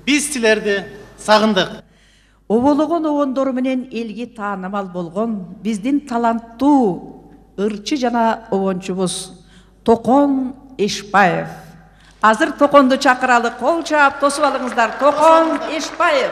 Биз силерди сагындык. Обологон обондору менен элге таанымал болгон биздин таланттуу ырчы жана обончубуз Токон Эшбаев. Азыр Токонду чакыралы, кол чаап тосуп алыңыздар. Токон Эшбаев.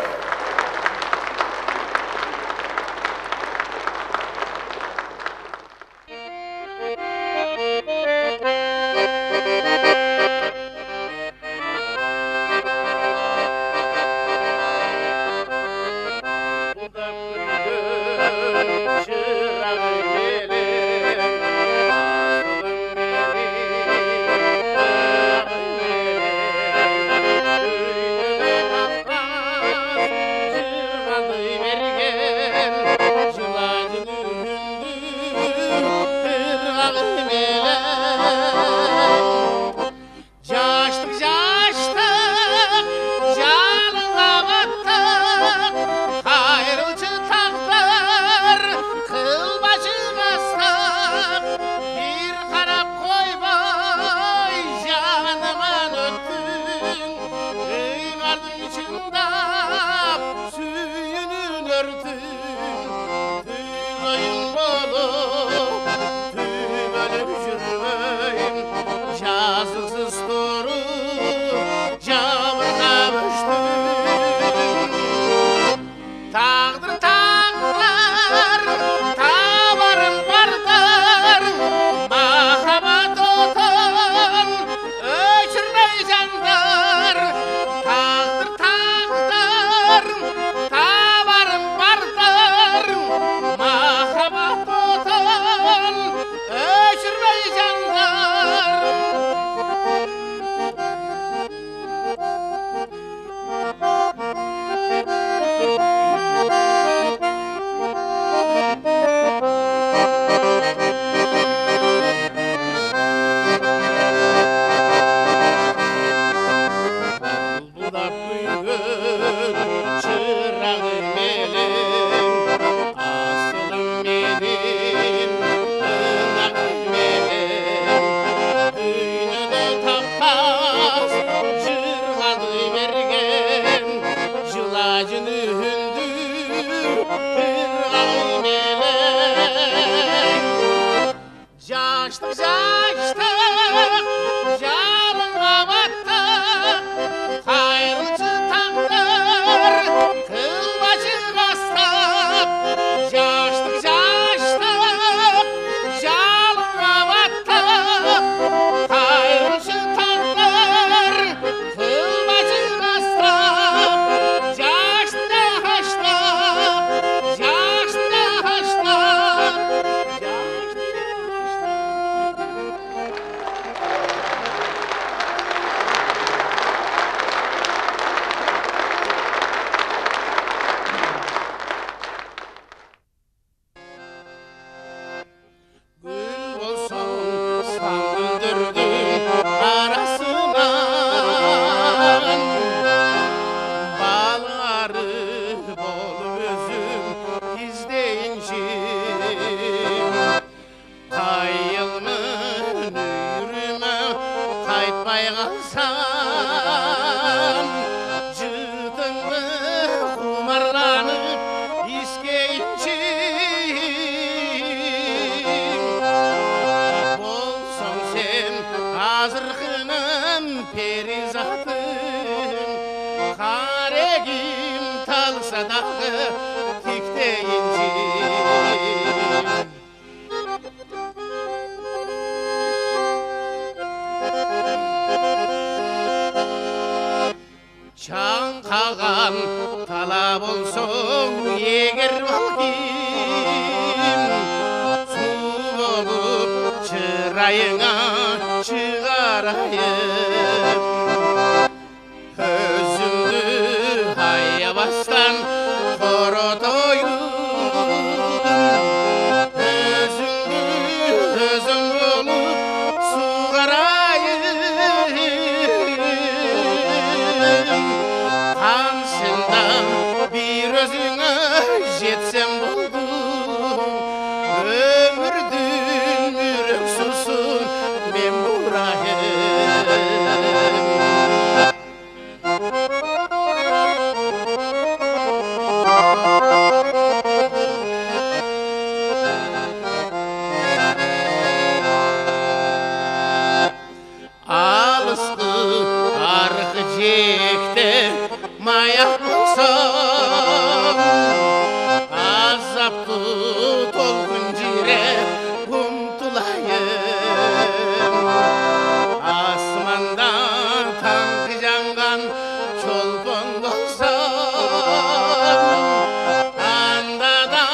Çankağan talab olsun yeger balkim su olup çırayına çıkarayım özümdü hayabastan korotoyum özümdü özüm olup sugarayım Kansından bir özüne jetsem buldum Ömürdün yürek susun ben burayım maya bulsam azaplı dolgun cire umtulayım asmanda tankı jangan çolpon bolsam anda da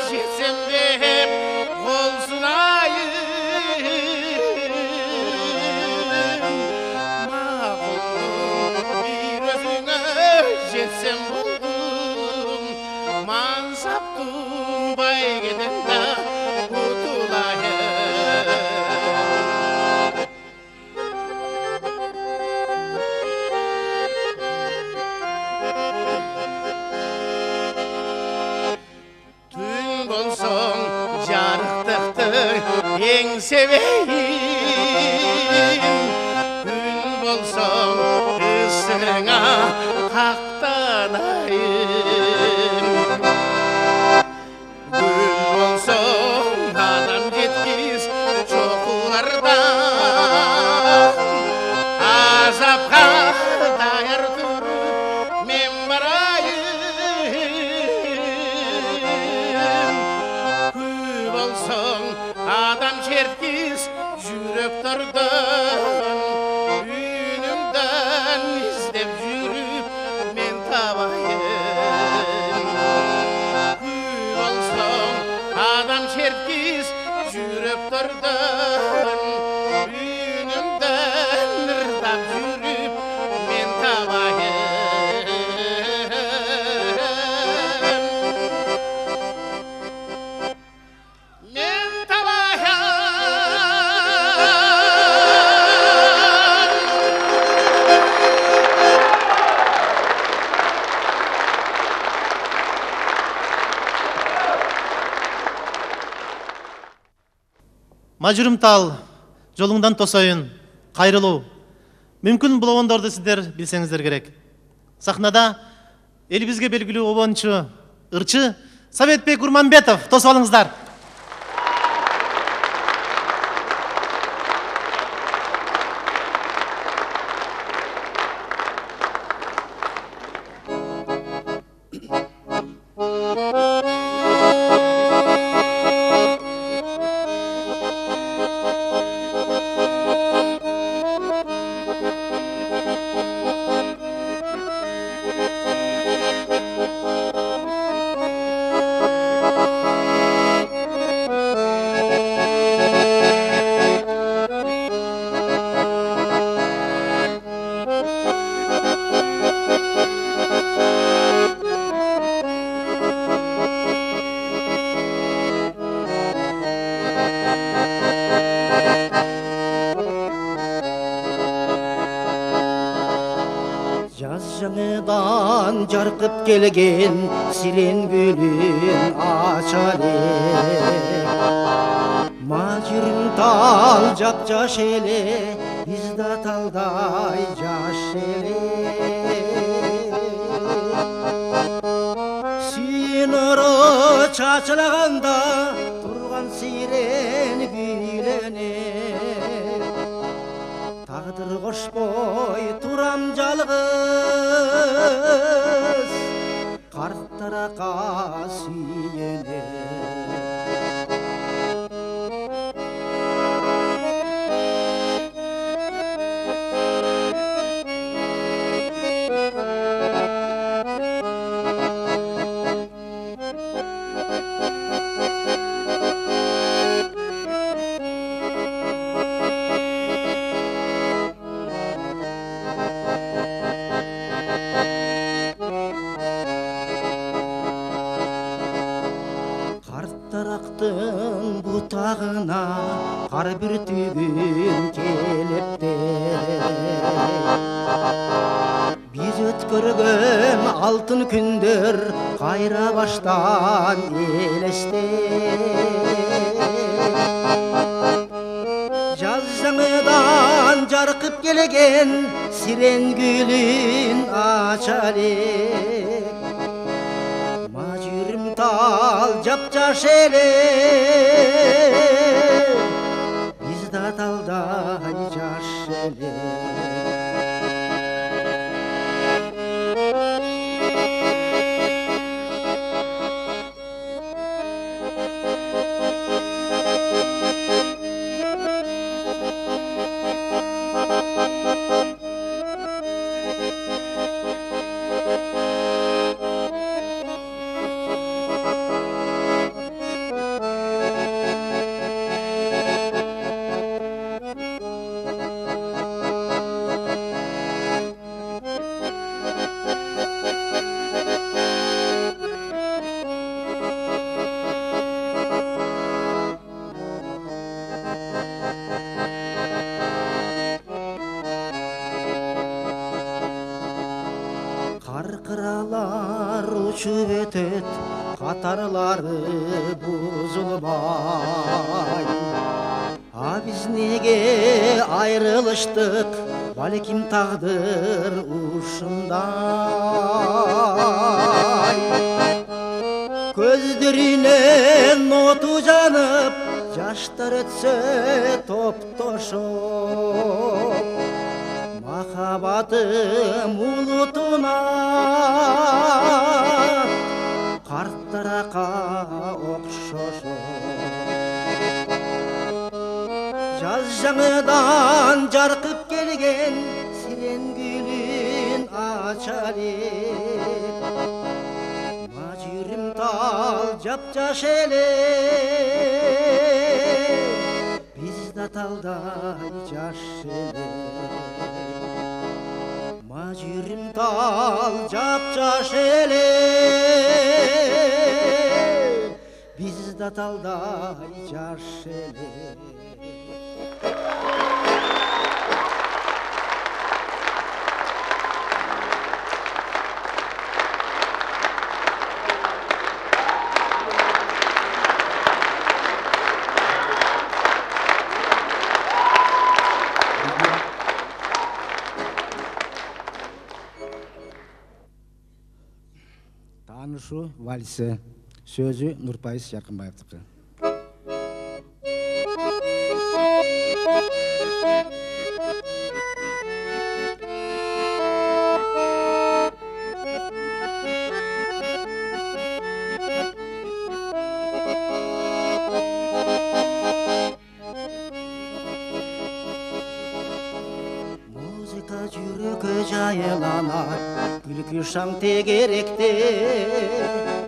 jetsem de hep kol sunayım mağluldum bir özüne jetsem buldum mansaptım bay gedende utulayım Tün bolsong jarıktıktı en seveyim Gün bolsong ısığına haktanayım Gün bolsong adam jetkiz çokularda azapka dayar turup men barayım Kü bolsong adam jetkiz yüreklerden Ünümden izlep yürüp men tabayım Kü bolsong adam jetkiz yüreklerden Ünümden ırdap yürüp men tabayım Men tabayım Мажурум тал, жолуңдан тосойын, кайрылуу. Мүмкүн бул обондорду сиздер билсеңиздер керек. Сахнада элибизге белгилүү обончу, ырчы Советбек Урманбетов, тосуп алыңыздар. Жаңыдан жарқып келген сирен гүлін ачале Мажырын тал жап-жаш еле Бизда талдай жаш еле Сен ұры чачылағанда тұрған сирен гүлене Тағдыр қошпой турам жалғыз Қарттарақа сүйене Тарақтың бұтағына қар бір түйін келіпті Біз өткірген алтын күндер қайра баштан елесті Жаз жаңыдан жарқып келген сирен гүлін ачалек Тал жап-жаш еле Бизда талдай жаш еле Bakıralar uçup ötet, katarları buzulmay. Ha biz nege ayrılıştık, balekim tağdır uşunday. Gözlerine notu canıp, yaşlar ötse top toşup. Mahabatım ulutuna, kartlaraka okşoşup. Jaz жаңыдан жарқып келген сирен гүлін açalım. Macürüm tal жап-жаш эле, biz de talday жаш эле. Macürüm tal жап-жаш эле, biz de talday жаш эле. Танышу вальсі, сөзі Нұрпайыз Жарқынбаевтікі. Muzika жүрегі жайыланар, күлкі шаң тегеректе,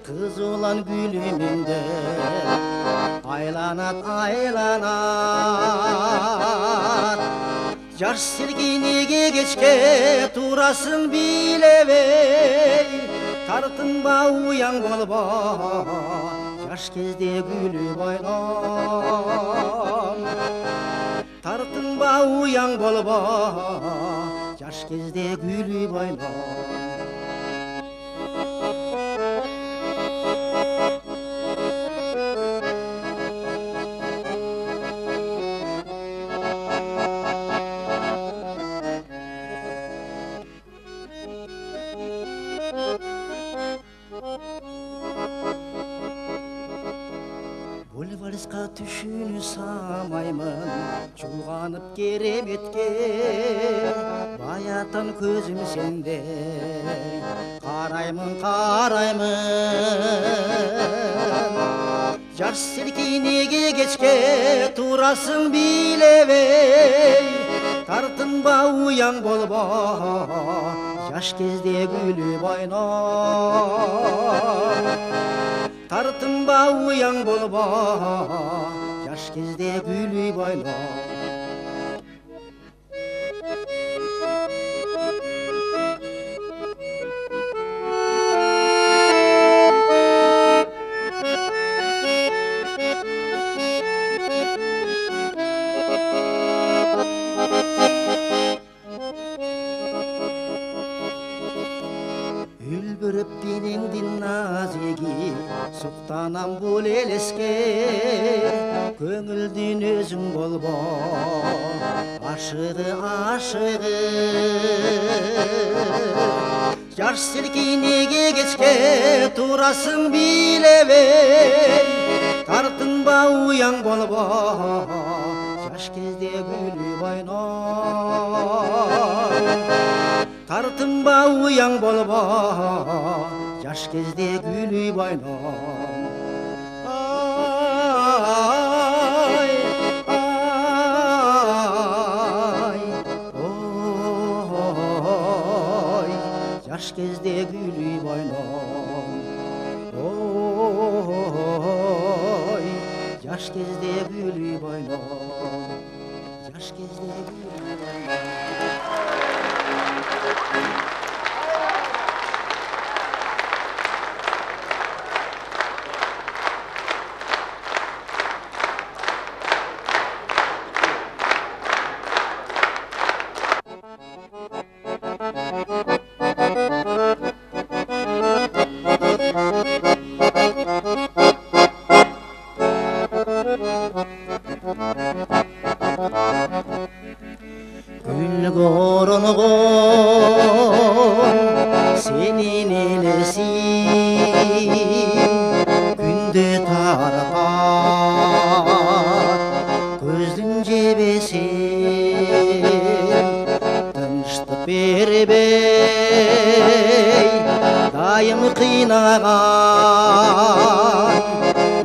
қыз olan gülümünde aylanat aylanat. Жаш селкинеге кечке турасың билебей, тартынба уяң болба, жаш кезде күліп ойнам. Тартынба уяң болба, жаш кезде күліп ойнам. Вальсқа түшіні самаймын, чулғанып кереметке, баятан көзім сенде, қараймын, қараймын. Жаш селкинеге кечке турасың билебей, тартынба уяң болба, жаш кезде күліп ойнап. Тартынба уяң болба, жаш кезде күліп ойнап. Үлбіріп денеңден назеги, сұқтанам бұл елеске, көңілден өзің болба, ашығы ашығы. Жаш селкинеге кечке турасың билебей, тартынба уяң болба, жаш кезде күліп ойнап. Тартынба уяң болба, жаш кезде күліп ойнап. Ай, ай, ой, жаш кезде күліп ойнап. Ой, жаш кезде күліп ойнап. Жаш кезде күліп дайым қинаған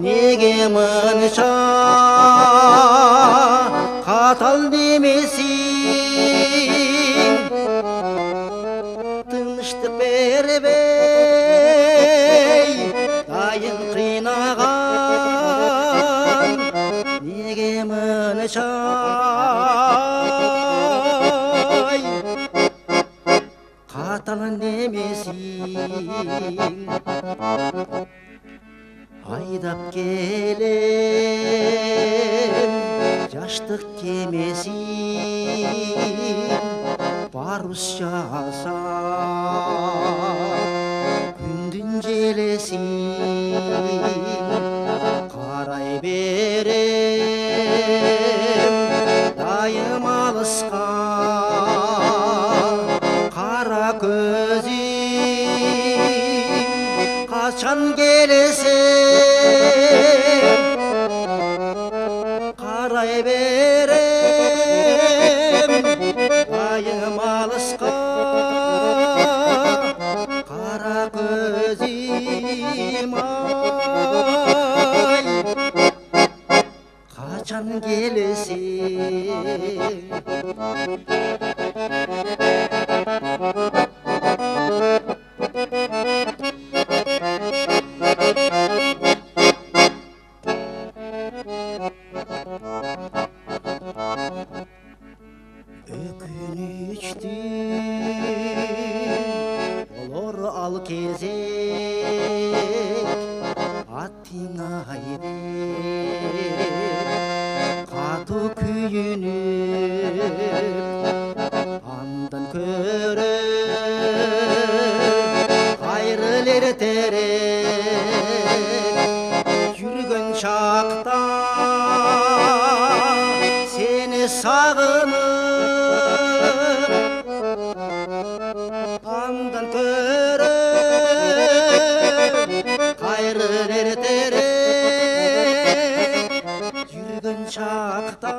неге мұнша қатал демесің тыныштық бербей дайым қинаған неге мұнша қатал демесің айдап келем жаштық кемесін парус жасап күндүн желесин карай берем дайым алыска кара көзүм качан келесең карай берем дайым алыска кара көзүм ай качан келесең өкүнүчтүү болор ал кезек аттың айдеп катуу күйүнүп андан көрө кайрыл эртерээк жүргөн чакта сени сагынып андан көрө кайрыл эртерээк жүргөн чакта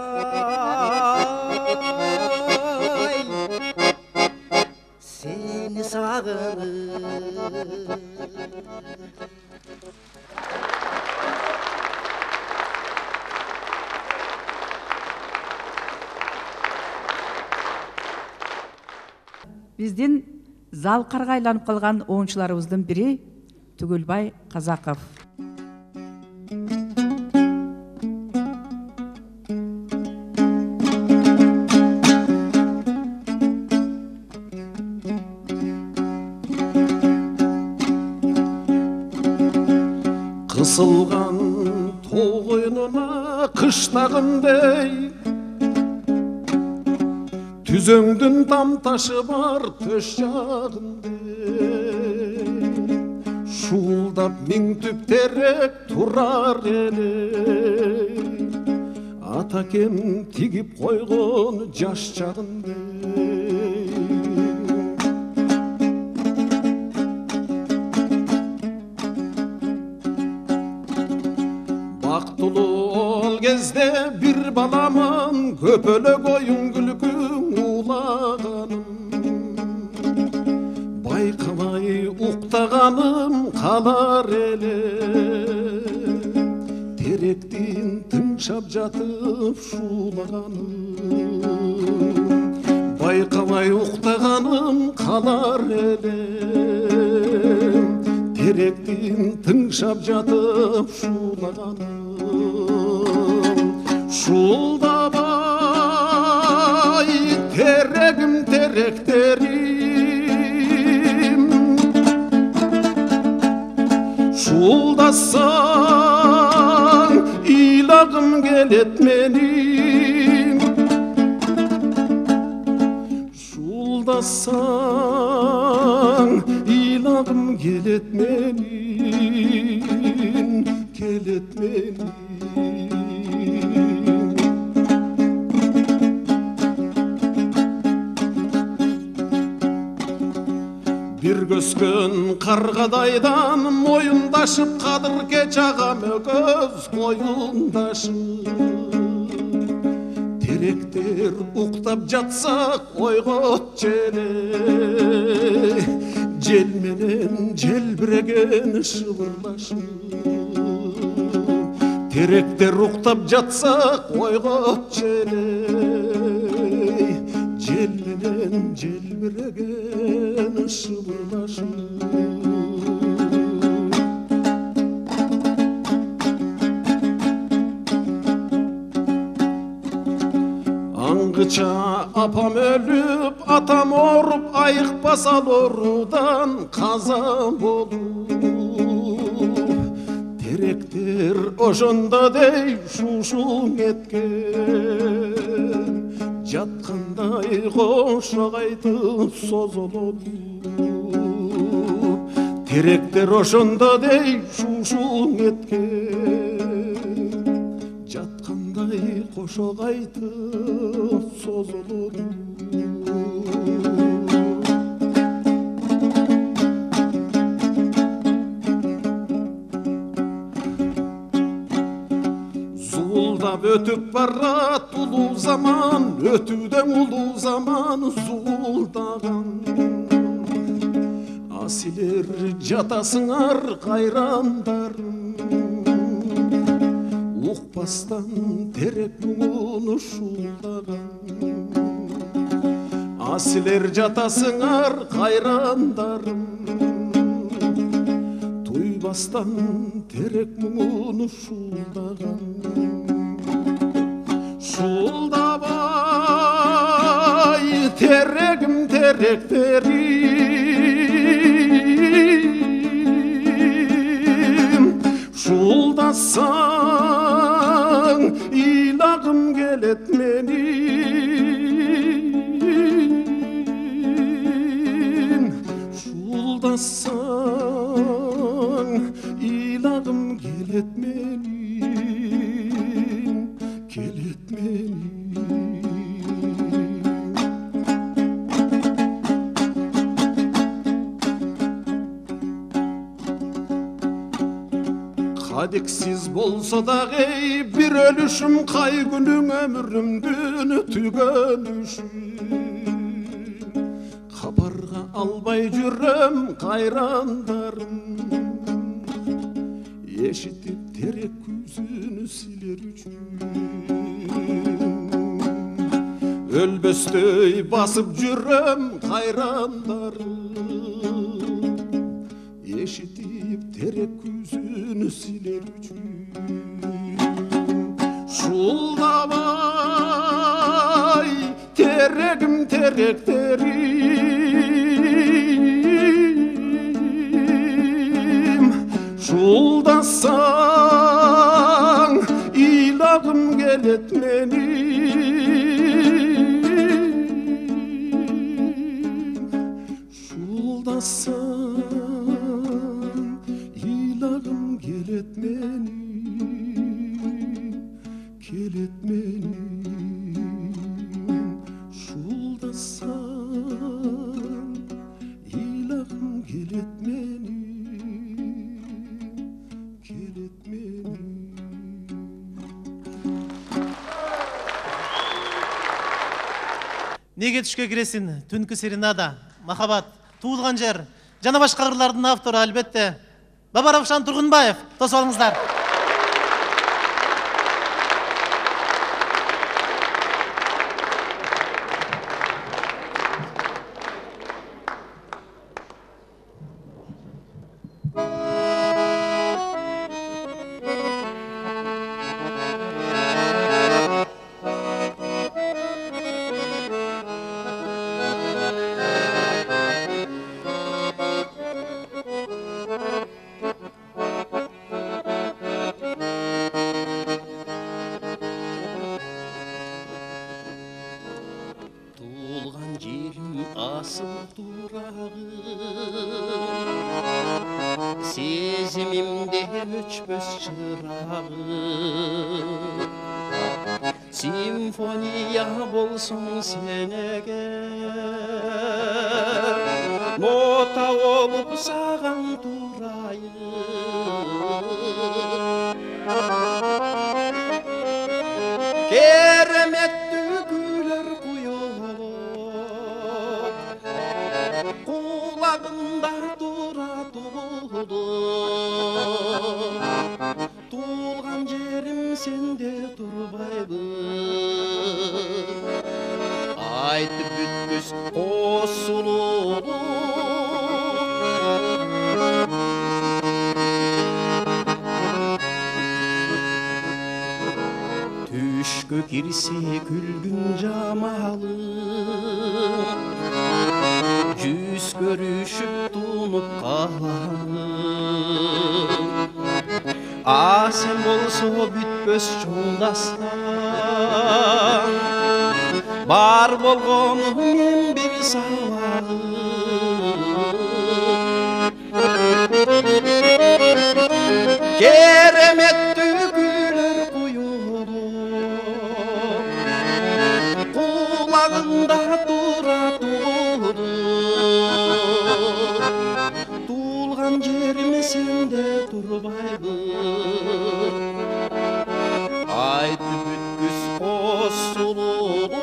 сени сагынып Биздин залкарга айланып калган оюнчуларыбыздын бири Түгүлбай Казаков. Кысылган тоо койнуна кыштагындай түзөңдүн там ташы бар төш жагындай шуулдап миң түп терек турар эле атакем тигип койгон жаш чагындай бактылуу ол кезде бир баламын көпөлөк оюн күлкүң улаганым байкабай уктаганым калар эле теректин тыңшап жатып шуулаганым байкабай уктаганым калар эле теректин тыңшап жатып шуулаганым шуулдабай терегим теректерим шуулдасаң ыйлагым келет менин шуулдасаң ыйлагым келет менин келет менин бир көскөн каргадайдан моюндашып кадыркеч агам экөөбүз коюндашып теректер уктап жатсак ойгот желе жел менен желбіреген шыбырлашып теректер уктап жатса койгот желей жел менен желбіреген шыбырлашып Аңгыча апам өлүп, атам оруп, айыкпаса орудан каза болуп. Теректер ошондо дей шушуң эткен, жаткандай кошо кайтып созолот. Теректер ошондо дей шушуң эткен, жаткандай кошо кайтып созолот. Зулдап өтүп барат улуу заман, өтүүдөн улуу заман зулдаган. Асилер жатасыңар кайрандарым, укпастан терек мұңын шулдаган. Асилер жатасыңар кайрандарым, туйбастан терек мұңын шулдаган. Шулдабай терегим теректерим, шулдасаң илағым келет менин. Шулдасаң илағым келет менин, келет менин. Кадексиз болсо дагы бир өлүшүм, кай күнүң өмүрүмдүн түгөнүшүм. Капарга албай жүрөм кайрандарым, эшитип терек күзүн силер үчүн. Өлбөстөй басып жүрөм кайрандарым, эшитип терек күзүн силер үчүн. Шулдабай терегим теректерим, шулдасаң илағым келет менин. Шулдасаң илағым келет менин, келет менин. Шулдасаң илағым келет менин, келет менин. Неге түшкө киресин, түнкү серенада, махабат, туулган жер жана башка кырлардын автору албетте Баба Равшан Тургунбаев. Тосуп алыңыздар. Туылған жерім асыл турағым, сезімімде өчпөс шырағым. Симфония болсың сен эгер, нота болуп саған турайын. Керемет күйлөр куюлуп, кулагында Құлағында тұрады туылған жерім сенде тұрбайбы айтып бүткіс қос сұлулық Түшкө кирсе күлгін жамалы Жүз көрүшүп тунуп каламын Сен болсо бүтпөс жолдастан Бар болгону мен бир сабагым Кереметтүү күлөр куюлук Кулагында турат Туылған жерім сенде турбайбы Айтып бүткүс қос сұлулық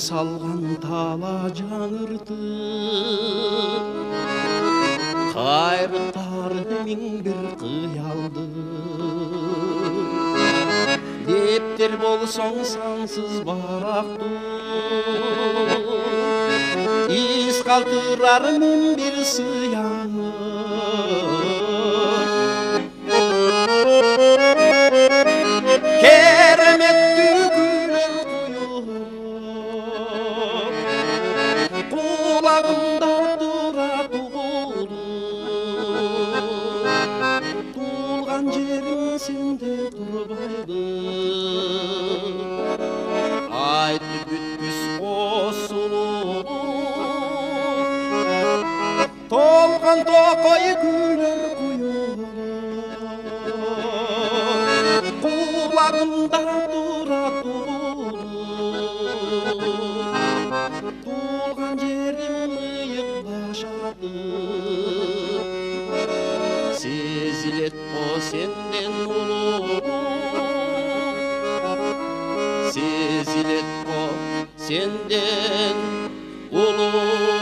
Салған тала жаңырды Қайрықтары мен бір қиялды Дептер болсоң сансыз барақты Ис қалтырар мен бір сыяны Кереметті Құлағында тұрады Туылған жерім сенде тұрбайды Айтып бүткіс қос сұлулық Толған тоқой күлер құйылық Құлағында тұрады Туылған жерім ыйықлашады Сезілет по сенден ұлық Сезілет по сенден ұлық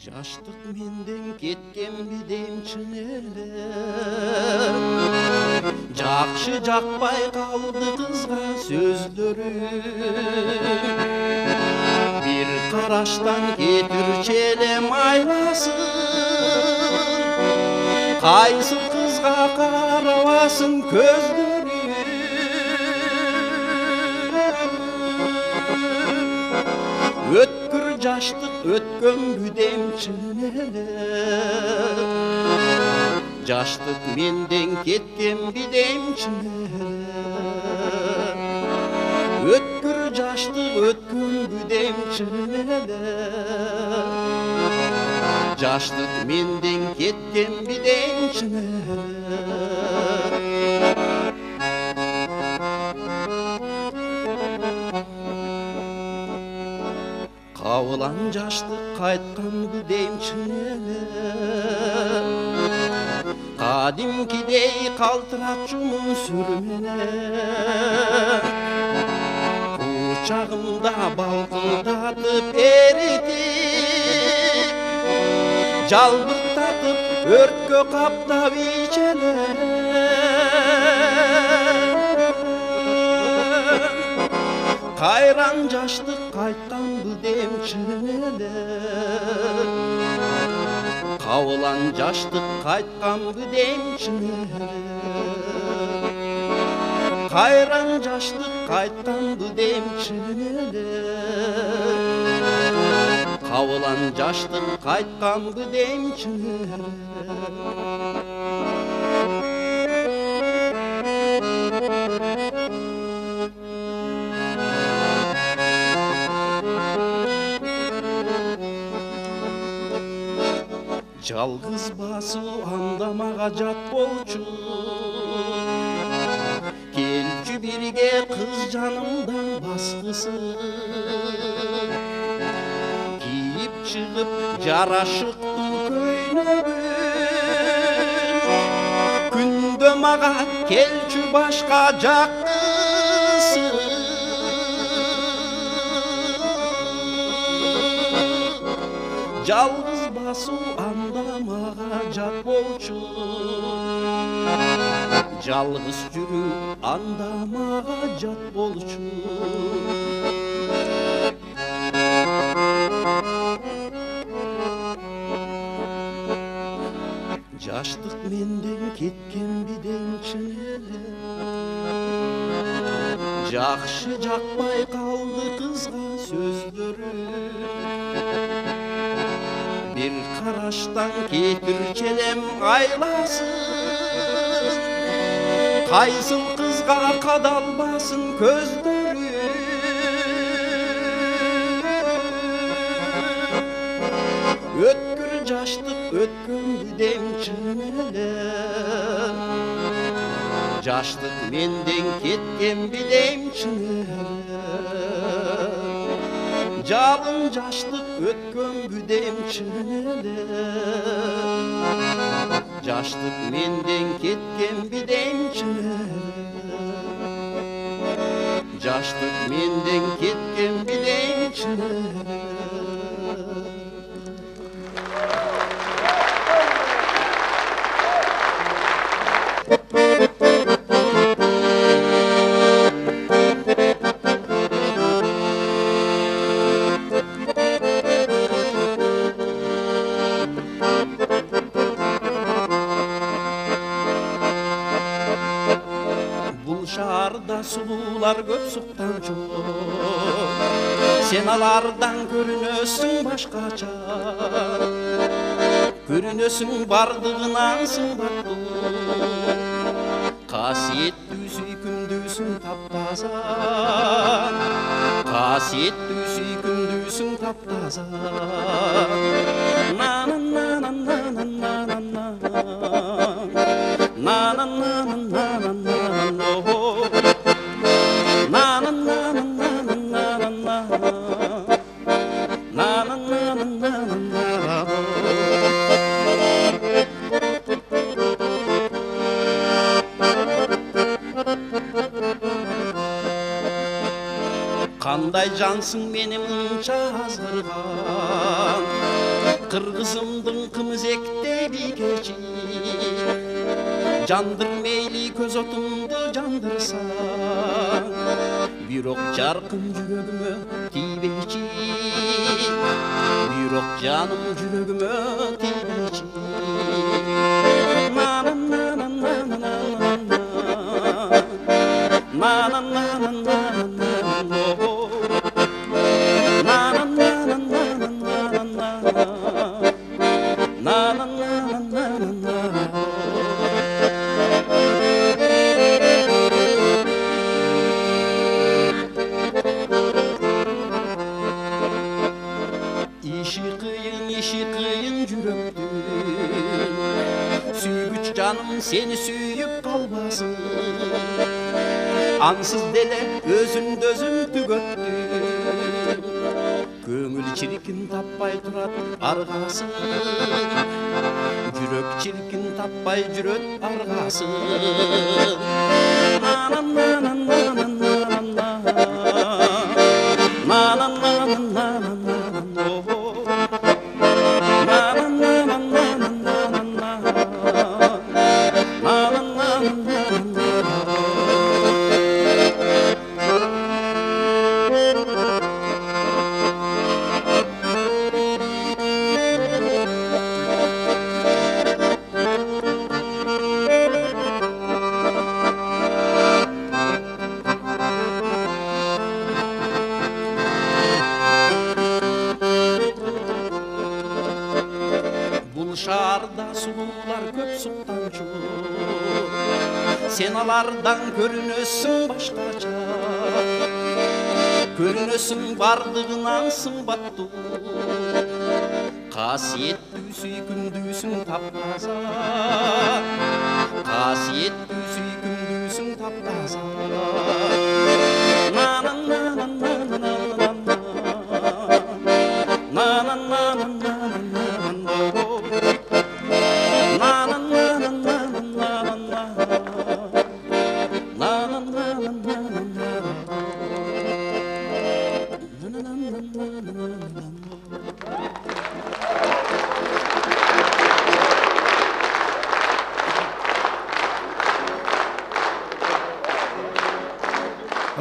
Жаштық менден кеткен биден чынеле Жақшы жақпай қалды қызға сөздері Бір қараштан кетірчелем айласын Қайсы қызға қаравасын көздері Өткір жаштық өткөн бүдем чынеле Жаштық менден кеткен бидем чынеле Өткір жаштық өткөн бүдем чынеле Жаштық менден кеткен бидем чынеле Қауылан жаштық қайтқан бүдем чынеле Қадимкидей қалтырап жұмын сүрмене Құшағымда балқылдатып ерітіп Жалбыртатып өртке қаптап ичеле Кайран жаштык кайткан бүдемчине эле Кабылан жаштык кайткан бүдемчине эле Кайран жаштык кайткан бүдемчине эле Кабылан жаштык кайткан бүдемчине эле Жалгыз басуу андамага жат болчу Келчү бирге кыз жанымдан баскысы Кийип чыгып жарашыктуу көйнөгүн Күндө мага келчү башка жаккысы Жалгыз басуу андамага жат болчу Жалгыз жүрүү андамага жат болчу Жаштык менден кеткен бидемчине эле Жакшы жакпай калды кызга сөздөрү Bir караштан кетирчелем айласын Кайсыл кызга кадалбасын көздөрү Өткүр жаштык өткөн бидемчине эле Жаштык менден кеткен бидемчине эле Жалын жаштык өткөн бүдемчине эле Жаштык менден кеткен бидемчине эле Жаштык менден кеткен бидемчине эле Сулуулар көп суктан жок Сен алардан көрүнөсүң башкача Көрүнөсүң бардыгынан сымбаттуу Касиеттүү сүйкүмдүүсүң таптаза Касиеттүү сүйкүмдүүсүң таптаза Кандай жансың мени мынча азгырган Кыргызымдын кымызектей бийкечи Жандыр мейли көз отумду жандырсаң Бирок жаркын жүрөгүмө тийбечи Бирок жаным жүрөгүмө тийбечи işi kıyın жүрөктүн Сүйгүч жаным сени сүйүп калбасын Ансыз деле өзүндө өзүн түгөттүн Көңүл чиркин таппай турат аргасын Жүрөк чиркин таппай жүрөт аргасын Бұл шарда сұлулар көп сұқтанчу, сен алардан көрінесің башқача, көрінесің бардығынан сымбатту, қасиетті сүйкімдісің таптаза, қасиетті сүйкімдісің таптаза.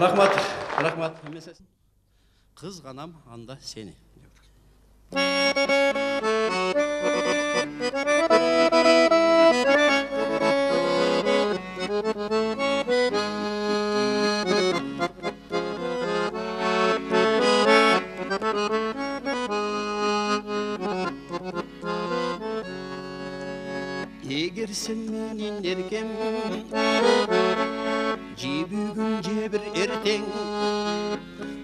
Рахмат, рахмат. Қызғанам анда сені. Егер сен менен еркем, жебүгүн жебір ертең,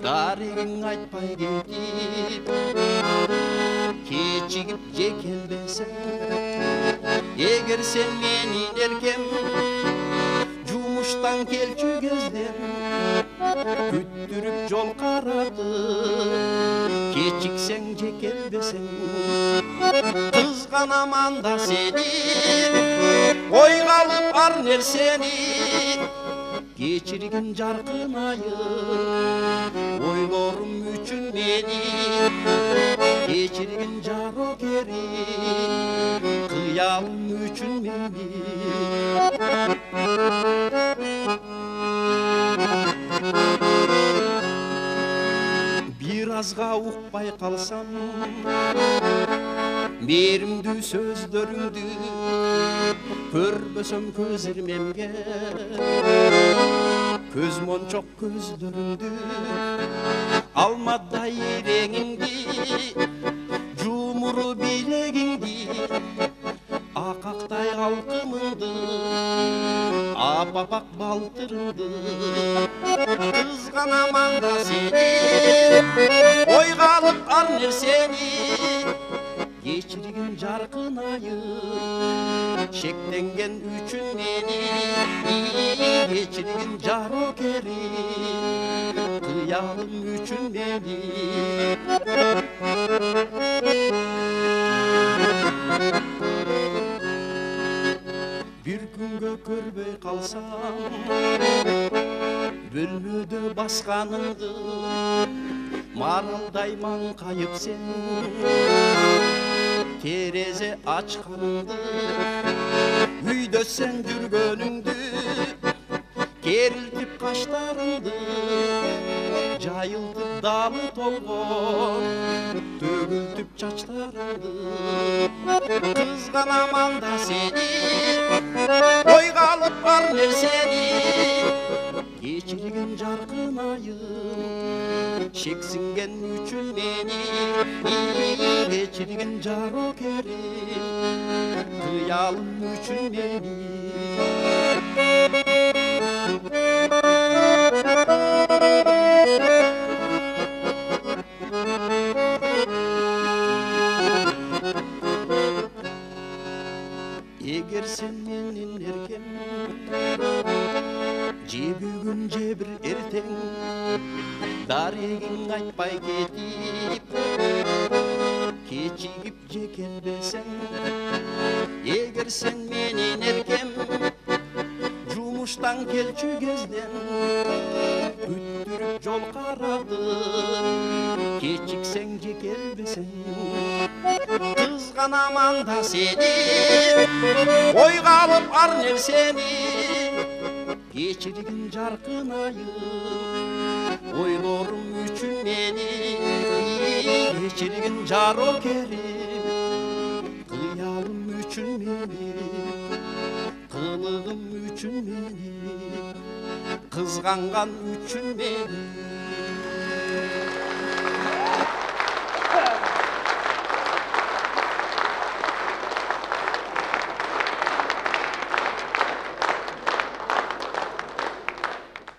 дарегің айтпай кетіп, кечігіп жекелбесің. Егер сен менен еркем, жумуштан келчү кезден, күттүрүп жол каратып, кечиксең жекелбесің. Қызғанам анда сени, ойға алып ар нерсени, кечирген жарқын айым, ойлорум үчүн мени, кечирген жарокери, кыялым үчүн мени. Бир азга укпай калсам, берімді сөздөрүңдү көрбөсөм көз ирмемге, көз мончок көздөрүңдү алмадай иреңиңди, жумуру билегиңди, акактай алкымыңды, апапак балтырыңды. Кызганам анда сени, ойга алып ар нерсени, кечирген жаркын айым, шектенген үчүн мени, кечирген жарокери, кыялым үчүн мени. Бир күнгө көрбөй калсам, бөлмөдө басканыңды, маралдай маңкайып сен, терезе ачканыңды, үйдө сен жүргөнүңдү, керилтип каштарыңды, жайылтып далы толгон, төгүлтүп чачтарыңды. Кызганам анда сени, ойга алып ар нерсени, кечирген жаркын айым, шексинген үчүн мени, кечирген жарокерим, кыялым үчүн мени. Егер сен менен еркем, жебүгүн жебир эртең, дарегиң айтпай кетип, кечигип жекелбесең. Егер сен менен еркем, жумуштан келчү кезден, күттүрүп жол карадып, кечиксең жекелбесең. Кызганам анда сени, ойга алып ар нерсени, кечирген жаркын айым, ойлорум үчүн мени, кечирген жарокерим, кыялым үчүн мени, кылыгым үчүн мени, кызганган үчүн мени.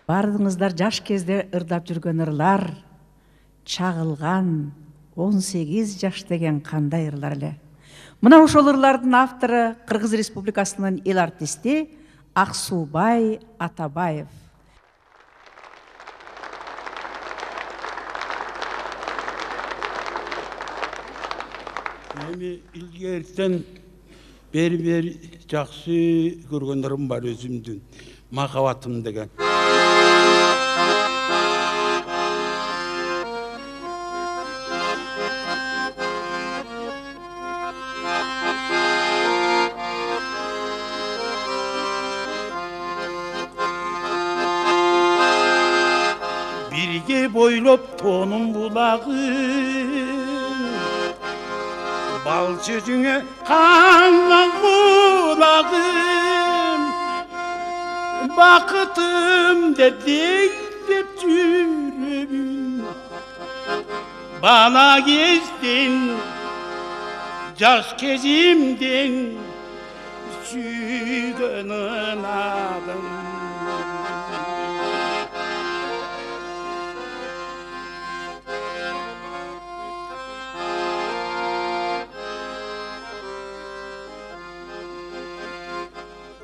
Бардыңыздар жаш кезде ырдап жүрген ырлар, чагылган 18 жаш деген кандай ырлар эле. Мына ошол ырлардын автору Кыргыз Республикасынын эл артисти Аксубай Атабаев. Эми илгертен бери жакшы көргөндөөрүм бар өзүмдүн махабатым деген. Birge boylop tonun bulagın bal sözüne kanlan kulağım bakıtım deyip yüreğim bana gezdin jaz kezimden sүйгөнүн агым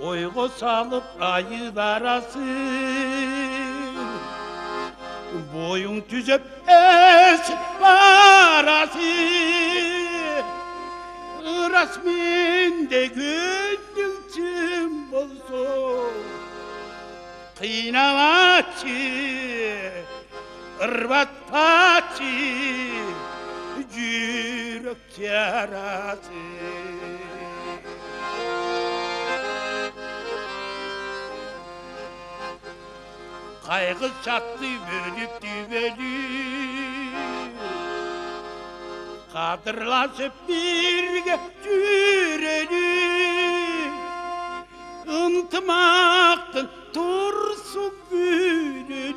Oygo salıp ayılarasın Boyun tüzüp esip barasın Rasminde gönlün çim bolsun Kıynamaçı, ırbatpaçı Yürek yarası Kaygı çattı bölüp dübelüp Kadırlaşıp birge yürelüp Unutmaktın tursun bürelüp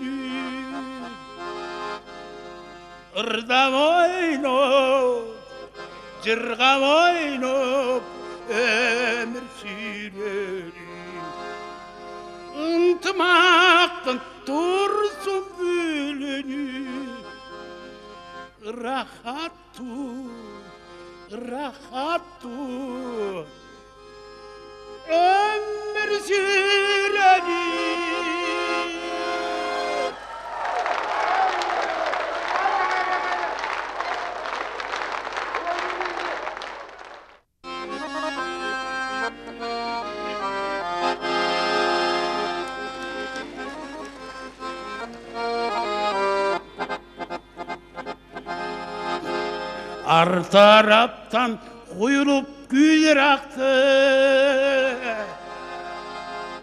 Irdam oynop, cırgam oynop Ömür sürelüp Unutmaktın tursun bülünü rahattu ömür süreni Ar taraftan kuyulup güller aktı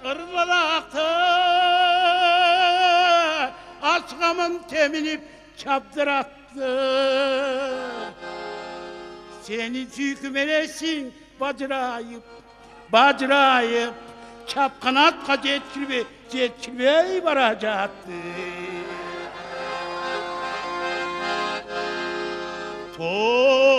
Irlar aktı Aşkamın teminip çaptırattı Seni sükmelesin bacırayıp Çapkanatka jetkirmey baracaktı Tolor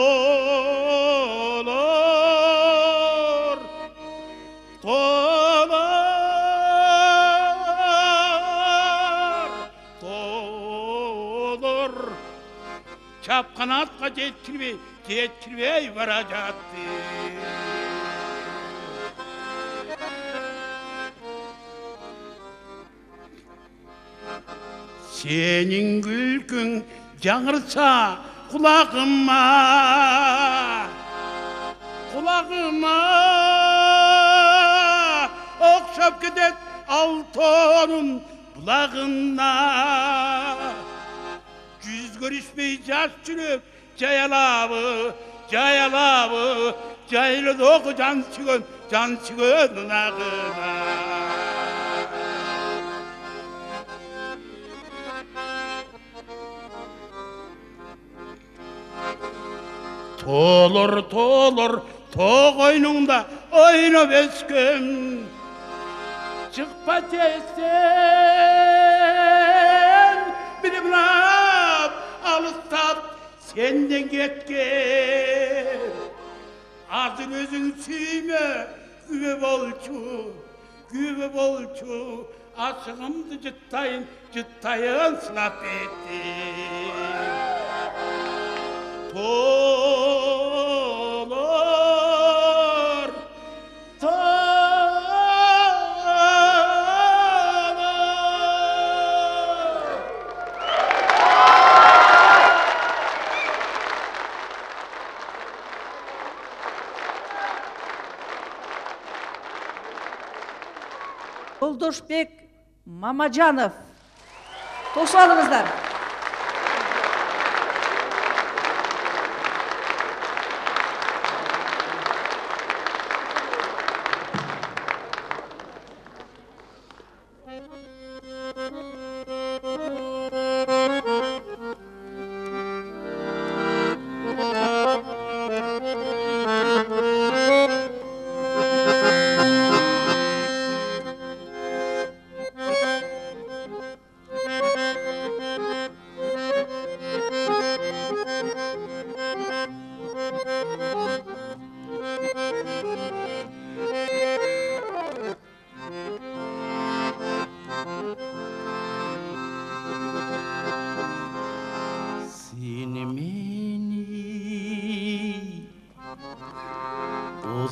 Çapkanatka jetkirmey baracaktı Senin gülkün жаңырса kulağıma okşap gider altının bulağına yüz görüşmeyi yaş sürüp cayalabı caylı doku can çıkın ağına Tolur toğ oyununda oynap ösküm Çıkpa teysen Bilim lap alıstat senden ketken Ağzın özün suyma güve bolçu Aşığımdı cıttayın sılap ettim. Olur, Жолдошбек Мамажанов. Тосып алыңыздар.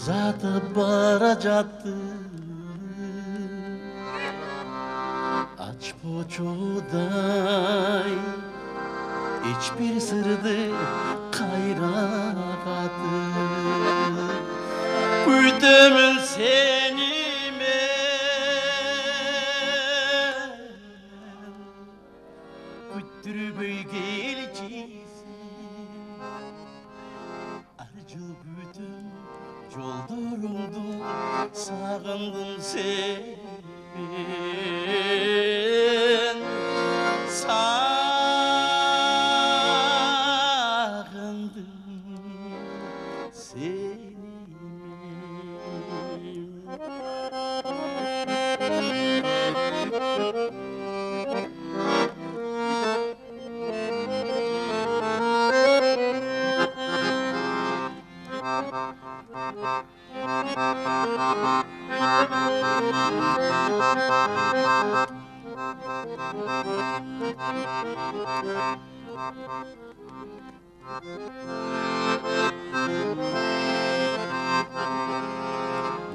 uzatıp baracaktı. Aç poçuday hiçbir sırdı kayragadı. Güydümün seni men güttürüp geleceğisin. Arcıl güydüm Joldurumdu sağındım sen sağındım seni.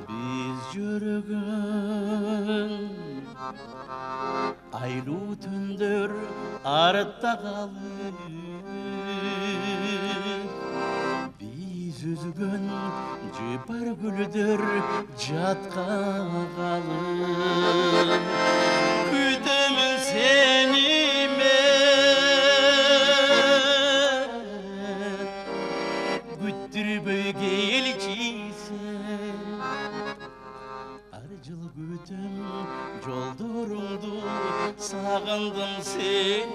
Biz yürügün aylu tündür arıtta kalır. Biz üzgün cıpar güldür catka kalır. Güdüm seni men güttürüp geleceğisin. Arcıl güdüm joldurumdu sağındım seni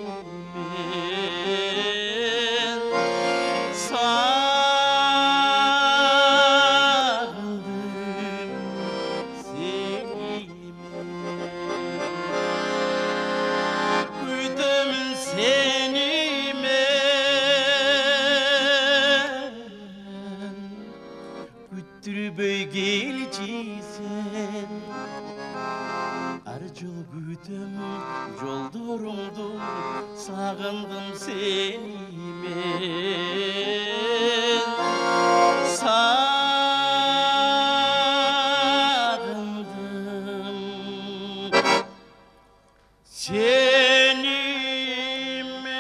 men sağındım seni men. Güydüm seni men güttürüp geleceğisin. Arcıl güydüm joldurumdu sağındım seni men sağındım seni men.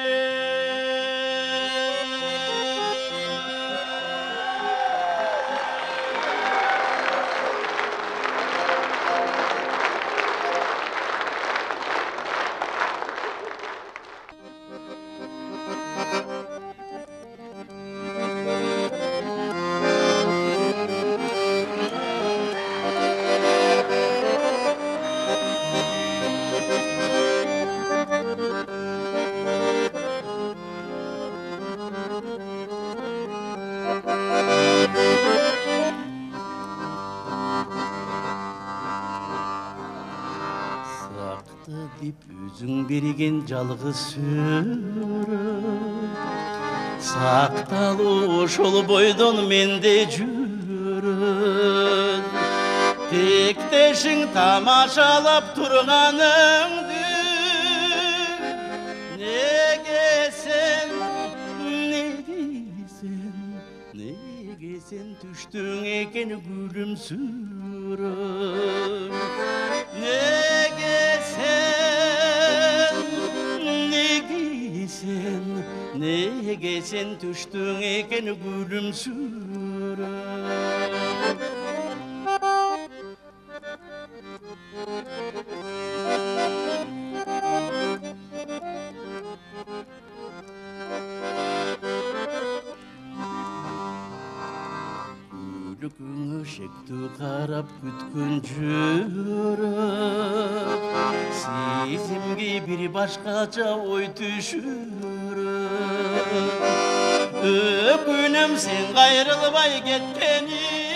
Saktı dip üzün birigen жалгыз sürüp Сакталуу ошол бойдон менде жүрөт. тектешің тамашалап тұрғаныңды неге сен түштің екен күлімсіреп неге сен түштің екен күлімсіреп Şekti qarab kütkün жүріп Сезімге bir başqaça oy düşürіп Öpünüm sen qayrılbay ketkenine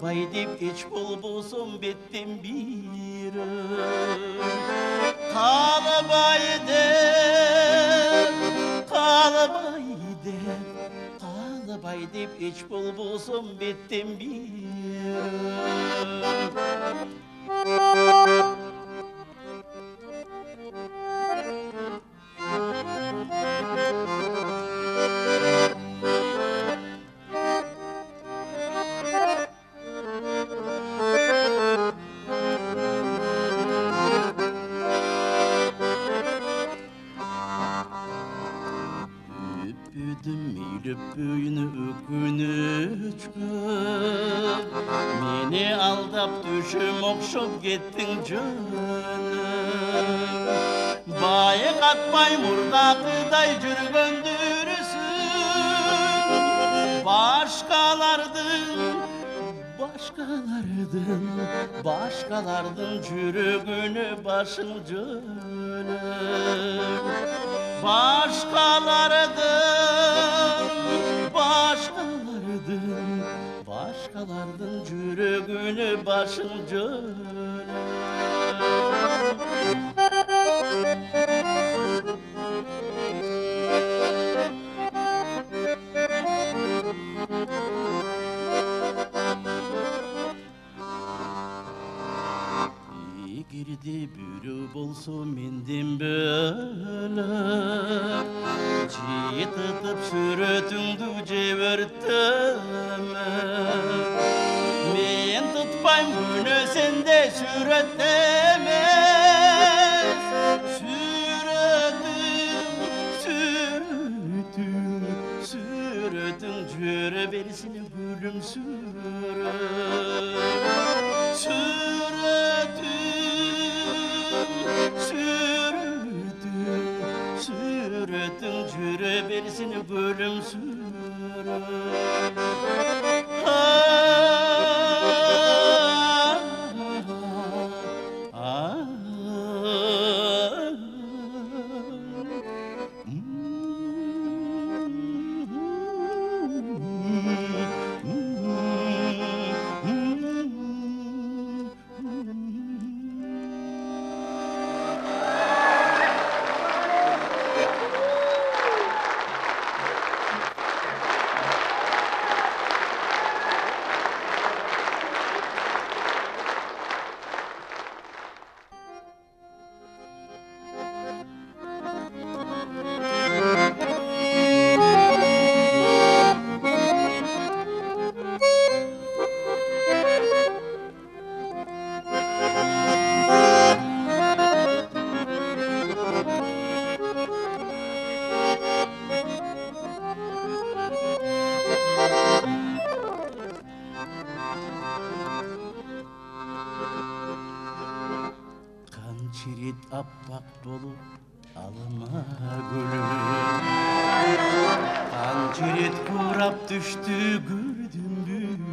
Qalbay dep Hiç bulbulsun bettim bir Qalbay dep Hiç bulbulsun bettim bir Öpüyünü ökünüç gör Meni aldap düşüm okşup gittin canım Bayık atmay murdakıday жүргөндүрсүн Başkalardın жүрөгүнө başın jönөp Başkalardın жүрөгүнө başın jönöp Girdi bürü bolsa mendin bölüp Jititip sürötüңdü jebirtime Men tutpayım güne sende sürötemez Sürötüң jöre bersin gülüm Sürötüң jüre bersin gülüm Çirit appak dolu alma gülüm Kan çirit kurap düştü gördüm bürüm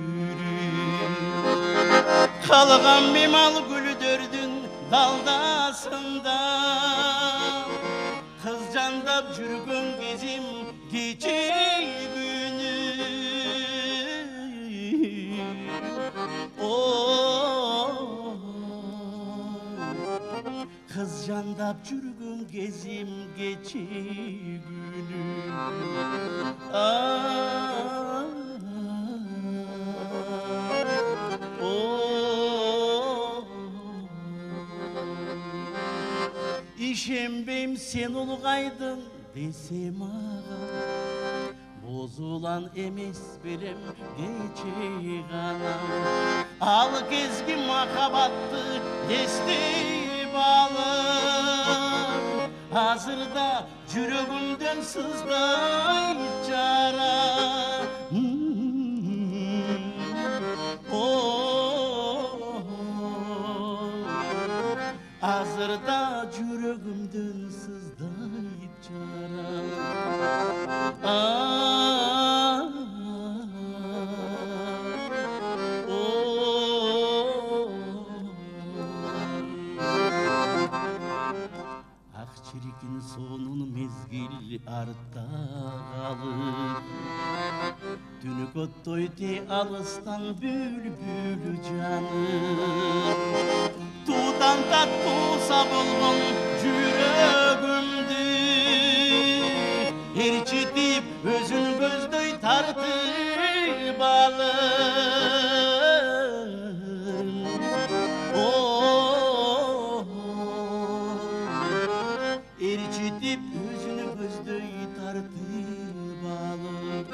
Kalgan bir mal gülü dördün daldasında Kız candap jürgün gezim gece günü Kız candap Сұрап жүрген кезім кече күнім Ишенбейм сен ұлғайдың десем аға Бозулан емес берем кече ғана Ал кезгі махабатты естеп алып Азырда жүрегімден сыздай жара Азырда жүрегімден сыздай жара Ақчерекін сонын мезгіл артта қалып Түнік оттойте алыстан бүлбүл жанып Тудан татуса болған жүрегімді Ерчетіп өзін көздөй тартып алып Ерчетіп өзін көздөй тартып алып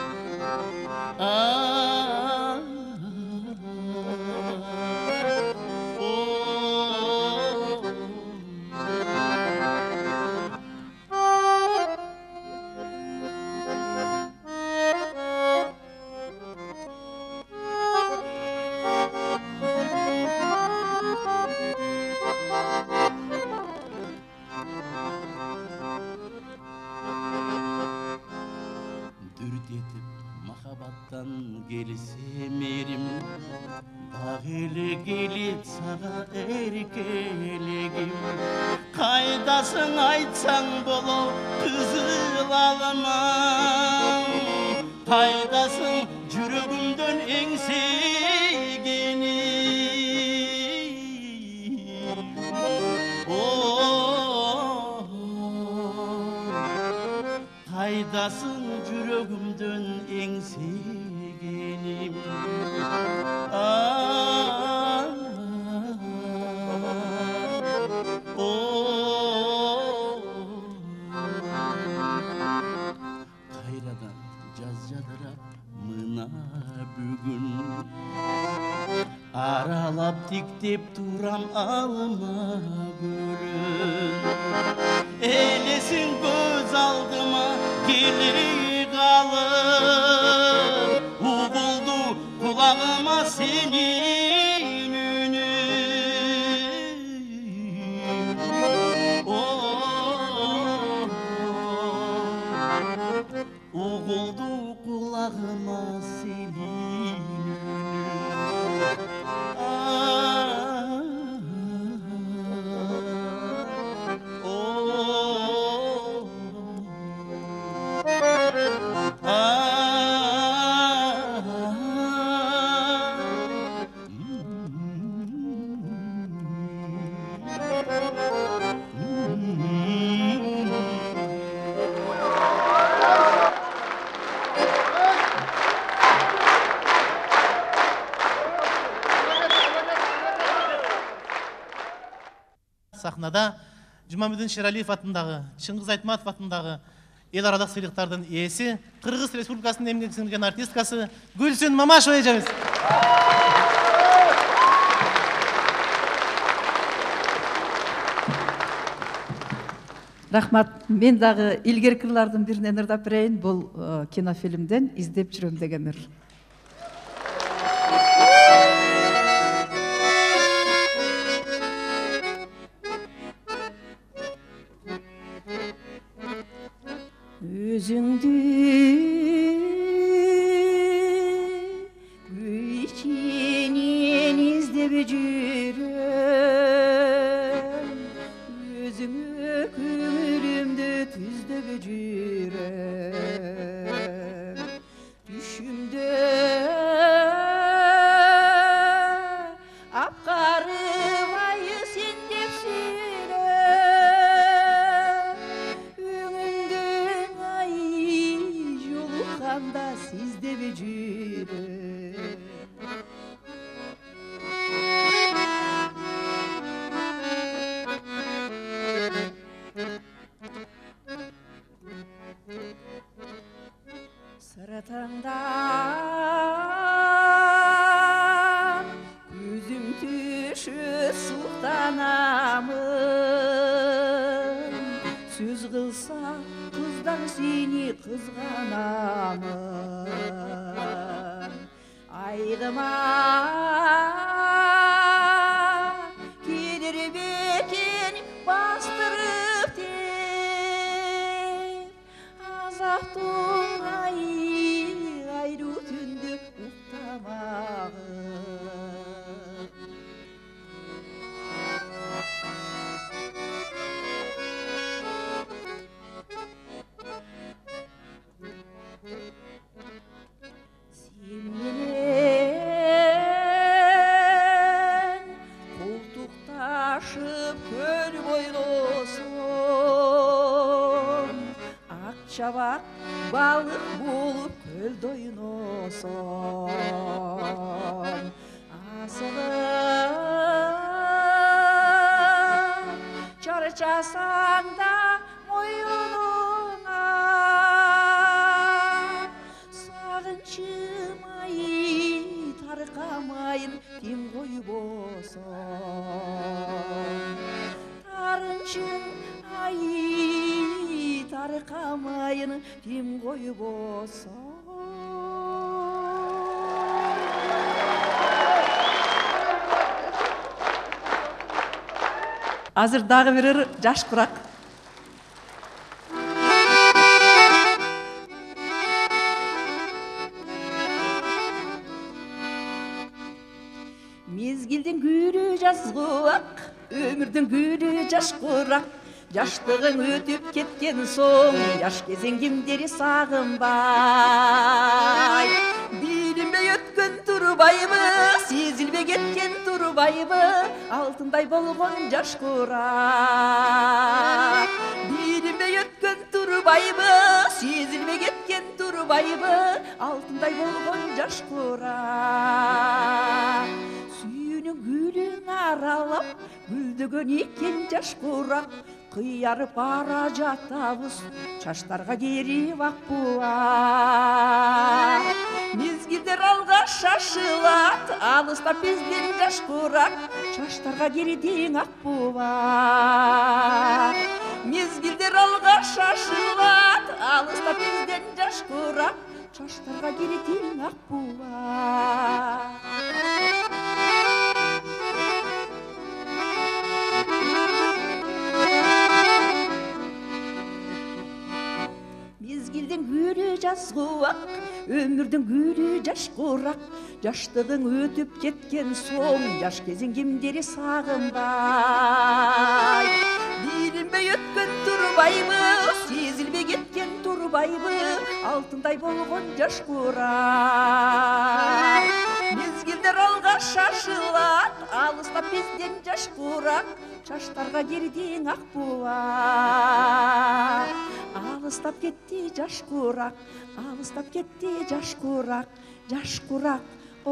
Махаббаттан келсем ерім Ақ елі келет саға еркелегім Қайдасың айтсаң болу қызыл алымам Қайдасың жүрегімден еңсегенім Қайдасың жүрегімден еңсегенім Қайрадан жаз жадырап мына бүгін Аралап тиктеп турам алма гүлін Елесің көз алдыма келе қалып Уғылды құлағыма сенің үнің Уғылды құлағыма сенің Сахнада Жұмамедин Шералиев атындағы, Шыңғыз Айтматов атындағы ел арадық сыйлықтардың иесі, Қырғыз Республикасының еңбек сіңірген артисткасы Гүлсен Мамашева ejemiz. Рахмат. Мен дағы илгер кырлардын биринен ырдап берейин. Бул кинофильмден издеп жүрөм деген ыр. Өзүңдү күйченен издеп жүрөм, өзүңө көңүлүмдү түздөп жүрөм, түшүмдө апкарыбайы сен деп сүйрөм. сөз қылса қыздан сені қызғанамын айдыма келер бекен бастырып деп азаптың айру түнде ұқтамағын сен менен қолтықташып көл бойлосың ақ шабақ балық болып көлді ойносың асығып чаршасаң да мойыныңа сағынышым ай тарқамайын тем ғой болсын тарынышым ай тарқамайын тем ғой болсын азыр дагы бирер жаш курак мезгилдин гүлү жазгуак өмүрдүн гүлү жаш курак жаштыгың өтүп кеткен соң жаш кезең кимдери сагынбай билинбей өткөн турбайбы сезилбей кеткен турбайбы алтындай болгон жаш курак билинбей өткөн турбайбы сезилбей кеткен турбайбы алтындай болгон жаш курак сүйүүнүн гүлүн аралап гүлдөгөн экен жаш курак кыярып бара жатабыз чачтарга керип ак буа мезгилдер алга шашылат алыстап бизден жаш курак чачтарга кердиң ак буа мезгилдер алга шашылат алыстап бизден жаш курак чачтарга кердиң ак буа мезгилдин гүлү жазгуак өмүрдүн гүлү жаш курак жаштыгың өтүп кеткен соң жаш кезең кимдери сагынбай билинбей өткөн турбайбы сезилбей кеткен турбайбы алтындай болгон жаш курак мезгилдер алга шашылат алыстап бизден жаш курак чачтарга кердиң ак буа алыстап кетти жаш курак алыстап кетти жаш курак о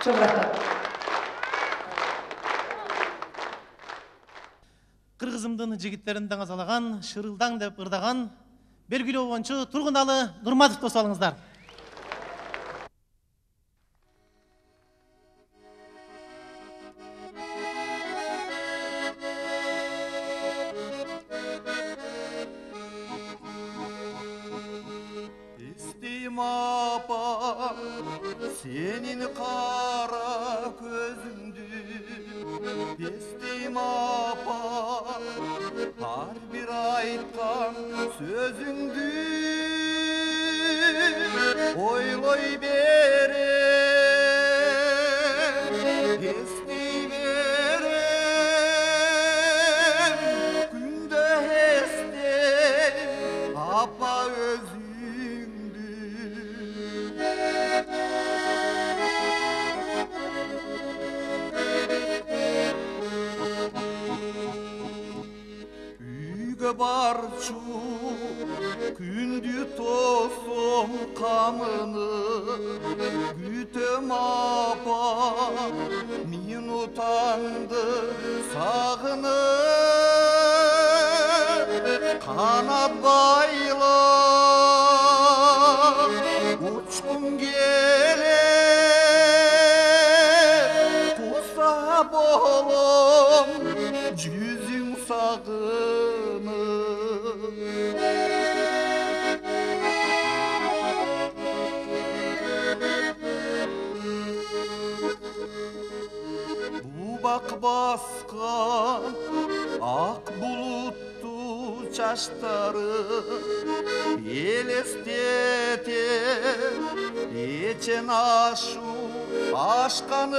çok rahmat Кыргызымдын жигиттерин даңазалаган, шырылдаң деп ырдаган белгилүү обончу Тургуналы Нурматов тосуп алыңыздар. Естейм апа, сенин кара көзүңдү. Естейм апа, ар бир айткан сөзүңдү. Ойлой берем, эстей берем, күндө эстейм апа өзүңдү. Үйгө барчу күндү тосом камыны, күтөм апа минутаңды сагынып, канат байлап басқан ақ бұлытты чаштары елестетер ечен ашу ашқанын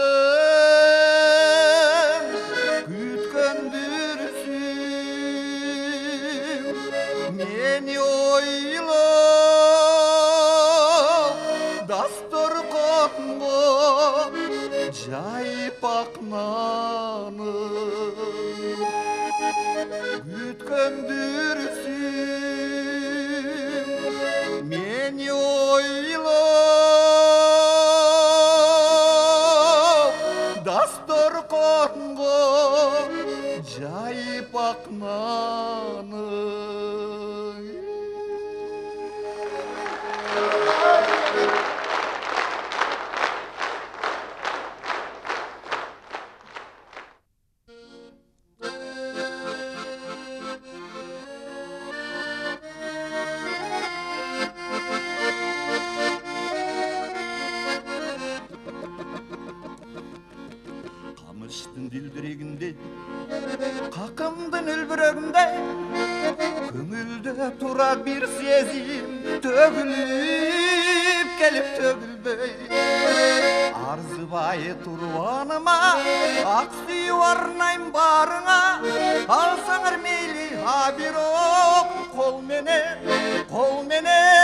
күткендірсің мені ойлап дастарханға жайып ақ нанын күткендірсің мені ойлап дастарханға жайып ақ нанын. Қамыштың дилдирегінде қақымдың үлбірегінде көңілде тұра бір сезім төгіліп келіп төгілбей арзыбай тұрғаныма ақ сүйіп арнайым барыңа алсаңыр мейлі абироқ қолменен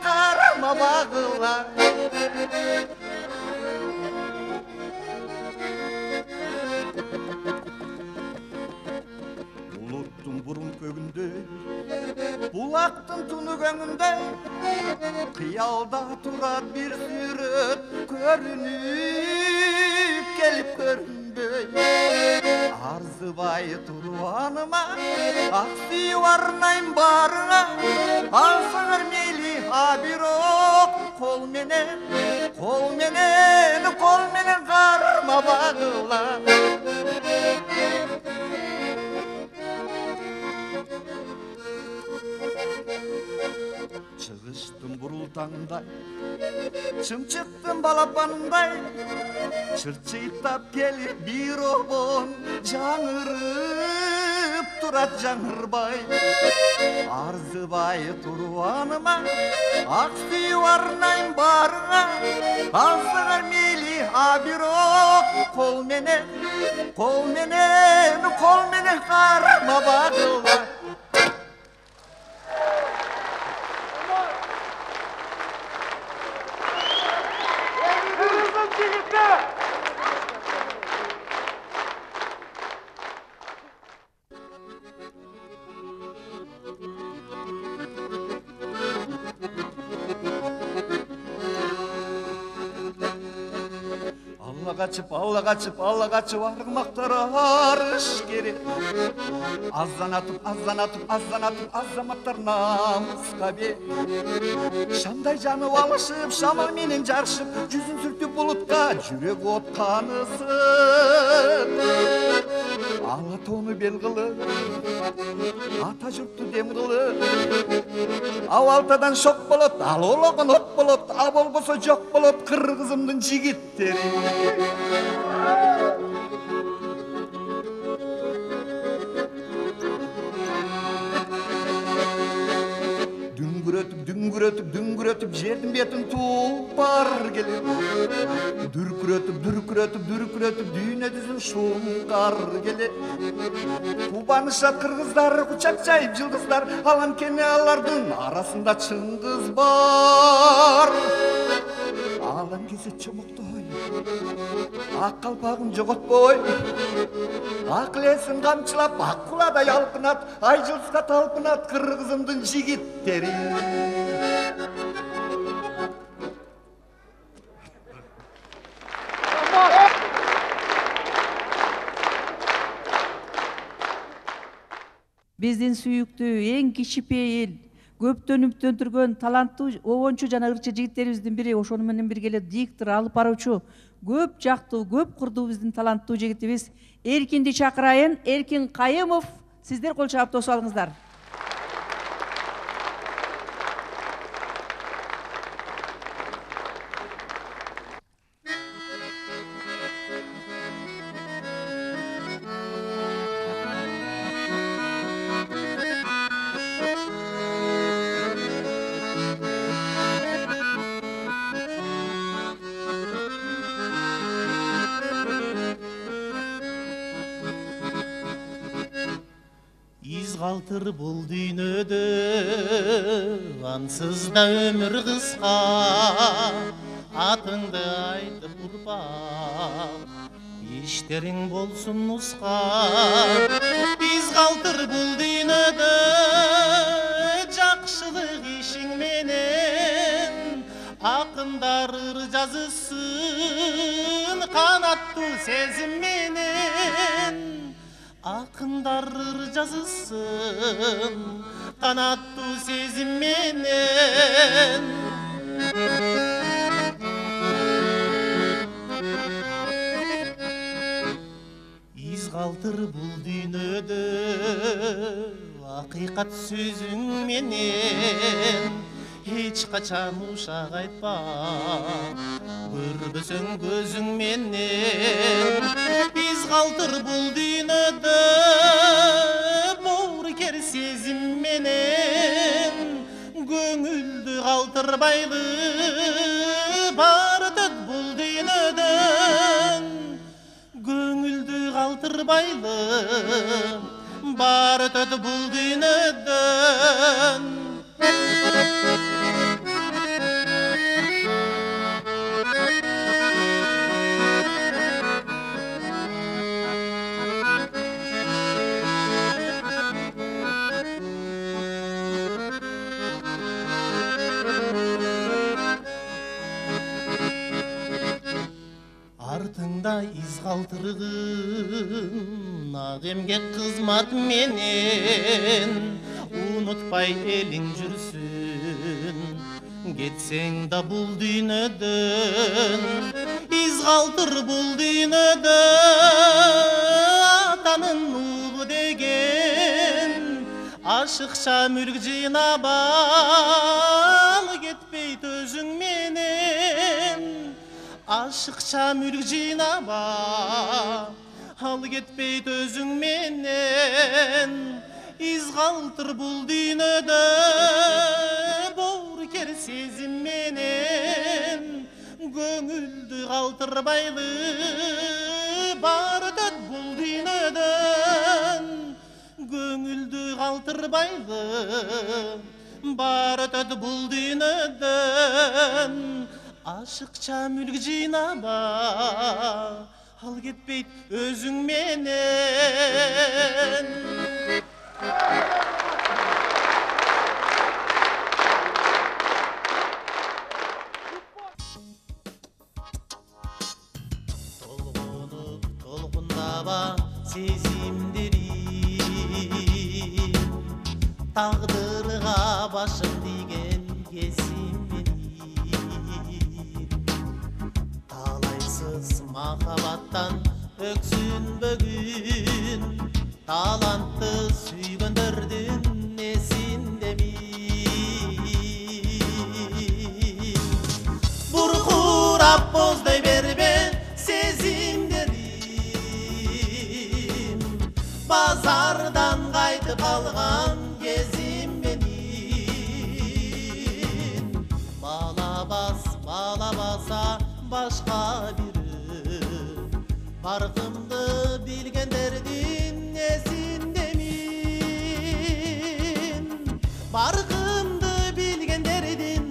қарама бағыла. Бұлыттың бұрын көгінде бұлақтың түнігіңінде қиялда тұрар бір сүрет көрініп келіп көрінбей арзыбай тұрғаныма ақ сүйіп арнайым барыңа алсаңыр мейлі абироқ қолменен қарма бағыла. Шығыштың бұрылтаңдай шымшықтың балапандай шырчыйтап келіп бір обон жаңырып тұрат жаңырбай арзыбай тұрғаныма ақ сүйіп арнайым барыңа алсаңыр мейлі абироқ қолменен қарама бағыла. Алла қачып арғымақтар арыш керек аздан атып азаматтар намысқа бер шамдай жанып алышып шамал менен жарышып жүзін сүртіп бұлытқа жүрек от қанысып ала тоны бел қылып ата жұртты дем қылып ау алтадан шоқ болот ал олығын от болот а болбосо жоқ болот қырғызымдың жігіттері. Дүңгүрөтүп жердин бетін тұлпар келет дүркүрөтүп дүйнө жүзүн шуңкар келет кубанышат кыргыздар кучак жайып жылдыздар алам кене алардын арасында чыңгыз бар алам кезет чомоктой ак калпагын жоготпой ак лесин камчылап ак куладай алкынат ай жылдызга талпынат кыргызымдын жигиттери. Биздин сүйүктүү эң кичипейил көптөн үмүттөндүргөн таланттуу обончу жана ырчы жигиттерибиздин бири ошону менен бирге эле диктор алып баруучу көп жактуу көп курдуу биздин таланттуу жигитибиз Эркинди чакырайын. Эркин Кайымов, сиздер кол чаап тосуп алыңыздар. калтыр бул дүйнөдө ансыз да өмүр кыска атыңды айтып урпак иштериң болсун уска биз калтыр бул дүйнөдө жакшылык ишиң менен акындар ыр жазысын канаттуу сезим менен акындар ыр жазысын канаттуу сезим менен из калтыр бул дүйнөдө акыйкат сөзүң менен эч качан ушак айтпа көрбөсөң көзүң менен биз калтыр бул дүйнөдө боорукер сезим менен көңүлдү калтырбайлы баары өтөт бул дүйнөдөн көңүлдү калтырбайлы баары өтөт бул дүйнөдөн артыңда из калтыргын ак эмгек кызмат менен унутпай элиң жүрсүн кетсең да бул дүйнөдөн из калтыр бул дүйнөдө атанын угу деген ашыкча мүлк жыйнап ал кетпейт өзүң менен ашыкча мүлк жыйнап ал кетпейт өзүң менен из калтыр бул дүйнөдө боорукер сезим менен көңүлдү калтырбайлы баары өтөт бул дүйнөдөн көңүлдү калтырбайлы баары өтөт бул дүйнөдөн ашыкча мүлк жыйнап ал кетпейт өзүң менен толгонуп толкундаба сезимдерим тагдырга башым тийген кезим махабаттан өксүнбөгүн талантты сүйгөндөрдүн эсиндеми буркурап боздой бербе сезимдерим базардан кайтып алган кезим менин бала баса башка бир паркымды билгендердин эсиндемин паркымды билгендердин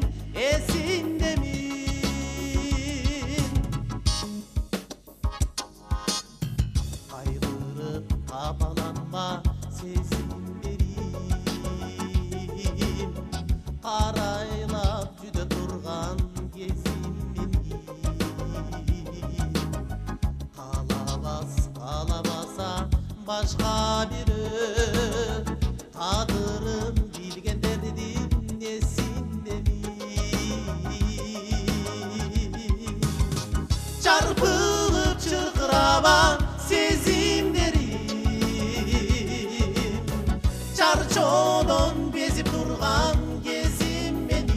эсиндемин кайгырып капаланма сезимдерим карайлап жүдө турган кезим калабаса башка бирөө тагдырым билгендердин эсиндемин чарпылып чыркыраба сезимдерим чарчоодон безип турган кезим менин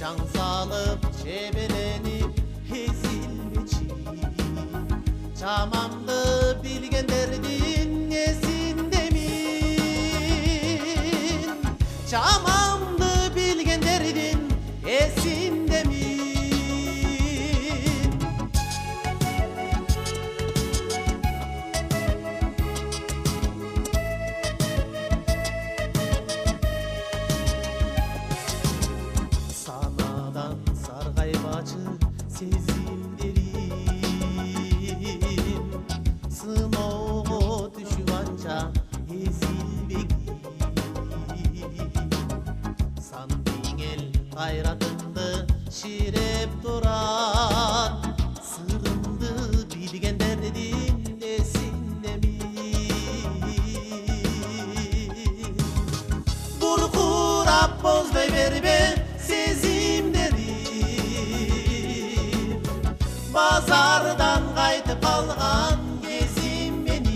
жаң салып чебеленип Çamamdı bilgenlerinin esindemin Çamamdı bilgenlerinin esindemin кайратымды ширеп турат сырымды билгендердин эсиндеми буркурап боздой бербе сезимдерим базардан кайтып калган кезим менин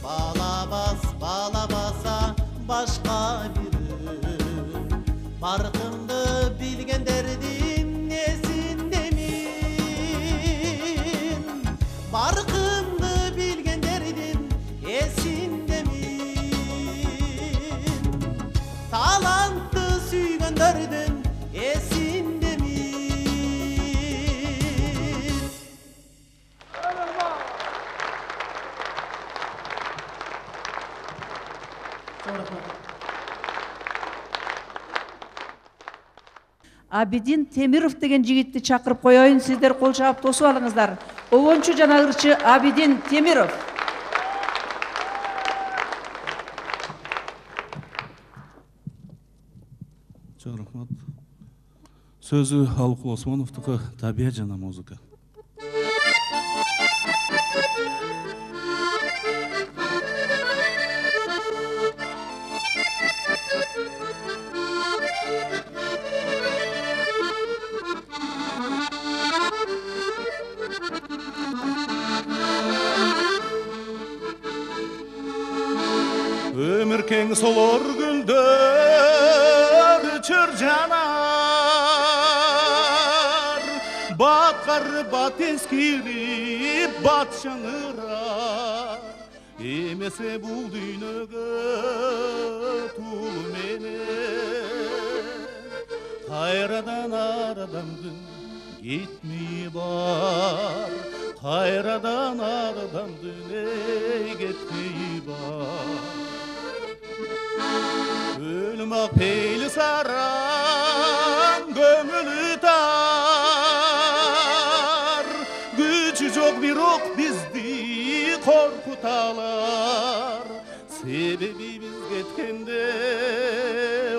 бала баса башка бирөө баркымды билгендердин эсиндемин баркымды билгендердин эсиндемин талантты сүйгөндөрдүн эсиндемин Абидин Темиров деген жигитти чакырып коеюн, сиздер кол чаап тосуп алыңыздар. Обончу жана ырчы Абидин Темиров. Чоң рахмат. Сөзү Алыкул Осмоновдуку, табият жана музыка. Өмір кең солор гүлдөр чөр жанар Батқар бат ескирип бат жаңырар Эмесе бул дүйнөгө тул менен Кайрадан арадамдын кетмей бар Кайрадан арадамдын кетмей бар Өлмақ пейлі саран көңілі тар Күчі жоқ бирок бізді қорқуталар Себеби біз кеткенде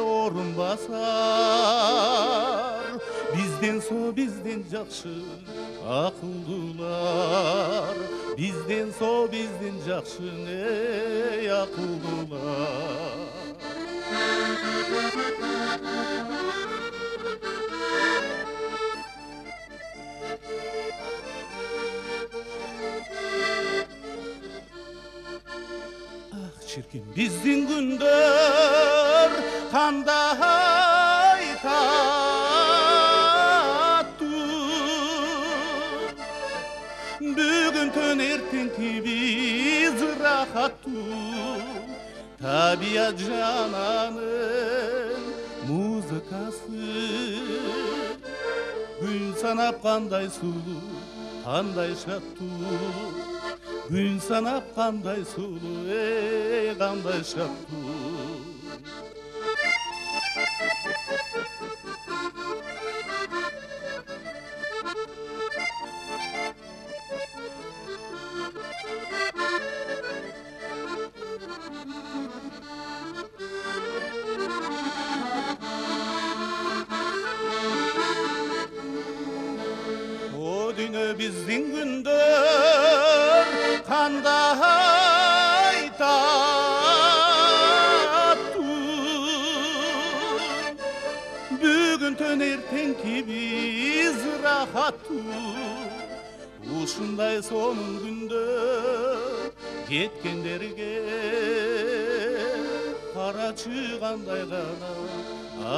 орын басар Бізден со бізден жақшы ақылдылар Бізден со бізден жақшы ақылдылар Çirkin біздің күндер қандай татты Бүгін түн ертеңки біз рахатты Табият жананын музыкасы Күн санап қандай сұлу, қандай шаттуу Күн санап қандай сұлу, қандай шаттуу О дүнө біздің күндер қандай татты Бүгін түн ертеңки біз рахатты Ушындай сонун күндө кеткендерге карачы кандай гана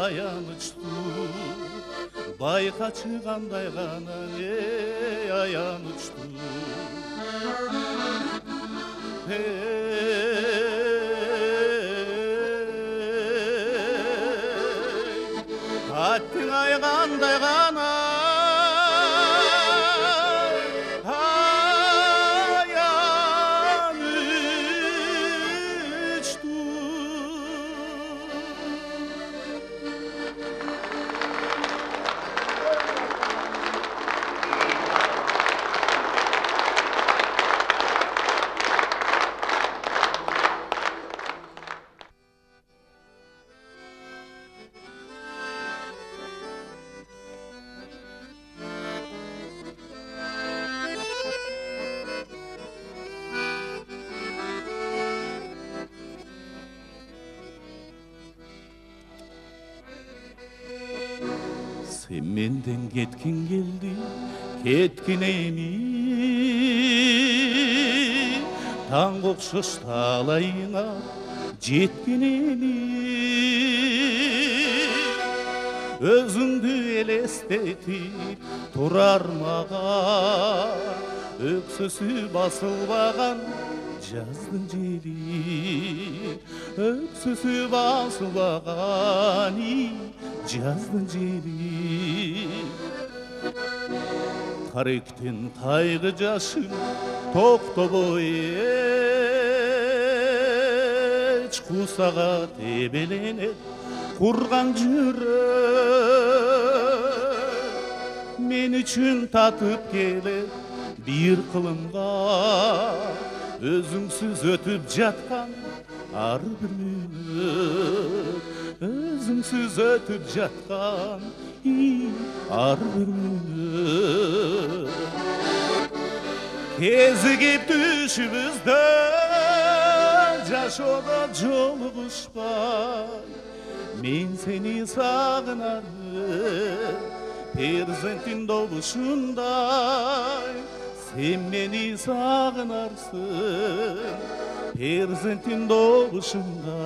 аянычтуу байкачы кандай гана аянычтуу аттың ай кандай гана Sen menden ketkin geldi, ketkin emi. Taң okşoş talayına jetkin emi. Özüңdü elestetip turar mağa, öksüsü basılbagan жаздың жели, öksüsü basылбаган жаздың жели. Каректен кайгы жашым токтобой эч, кусага тебеленет курган жүрөк. Мен үчүн татып келет бир кылымга, өзүңсүз өтүп жаткан ар бир мүнөт. Өзүңсүз өтүп жаткан ар бир мүнөт. Кезигип түшүбүздө жашоодо жолугушпай, мен сени сагынармын перзентин добушундай. Sen beni sağınarsın perzentin doğuşunda.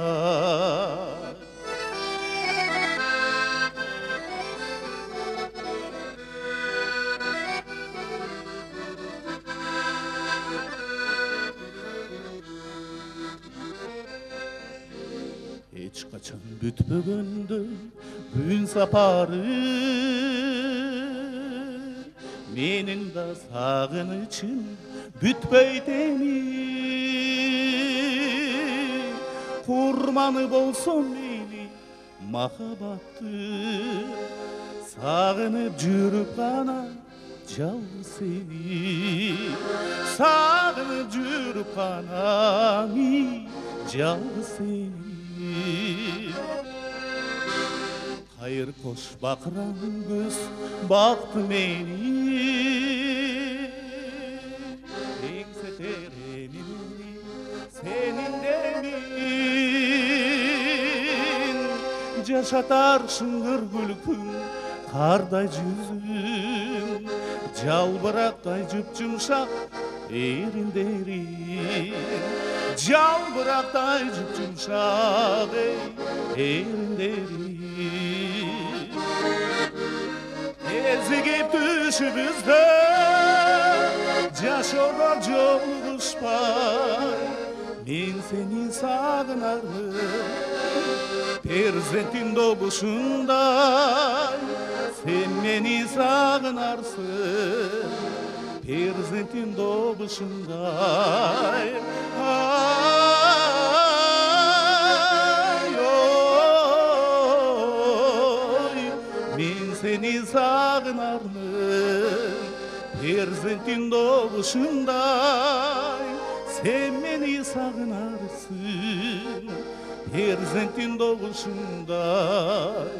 Hiç kaçan bütbөгөндө gün saparı, menin da sağınıçın bütböy demi. Kurmanı bolsun meni mahabattı, sağınıp жүрүp gana жалгыз seni. Sağınıp жүрүp gana жалгыз seni. Hayır koş bakıran göz baktı beni, Engseteremin senin demin. Yaşatar şıngır gülkün karday yüzün, жалбырактай жып-жумшак эріндерин. Жалбырактай жып-жумшак эріндерин. Ezigip düşübüzde жашоодо жолугушпай, мен сени сагынармын перзентин добушундай. Sen meni sağınarsın perzentin doğuşunday. Ay oy, men seni sağınarmın perzentin doğuşunday. Sen meni sağınarsın perzentin doğuşunday.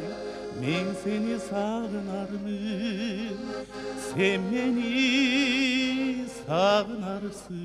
Men seni sağınarmın, sen beni sağınarsın.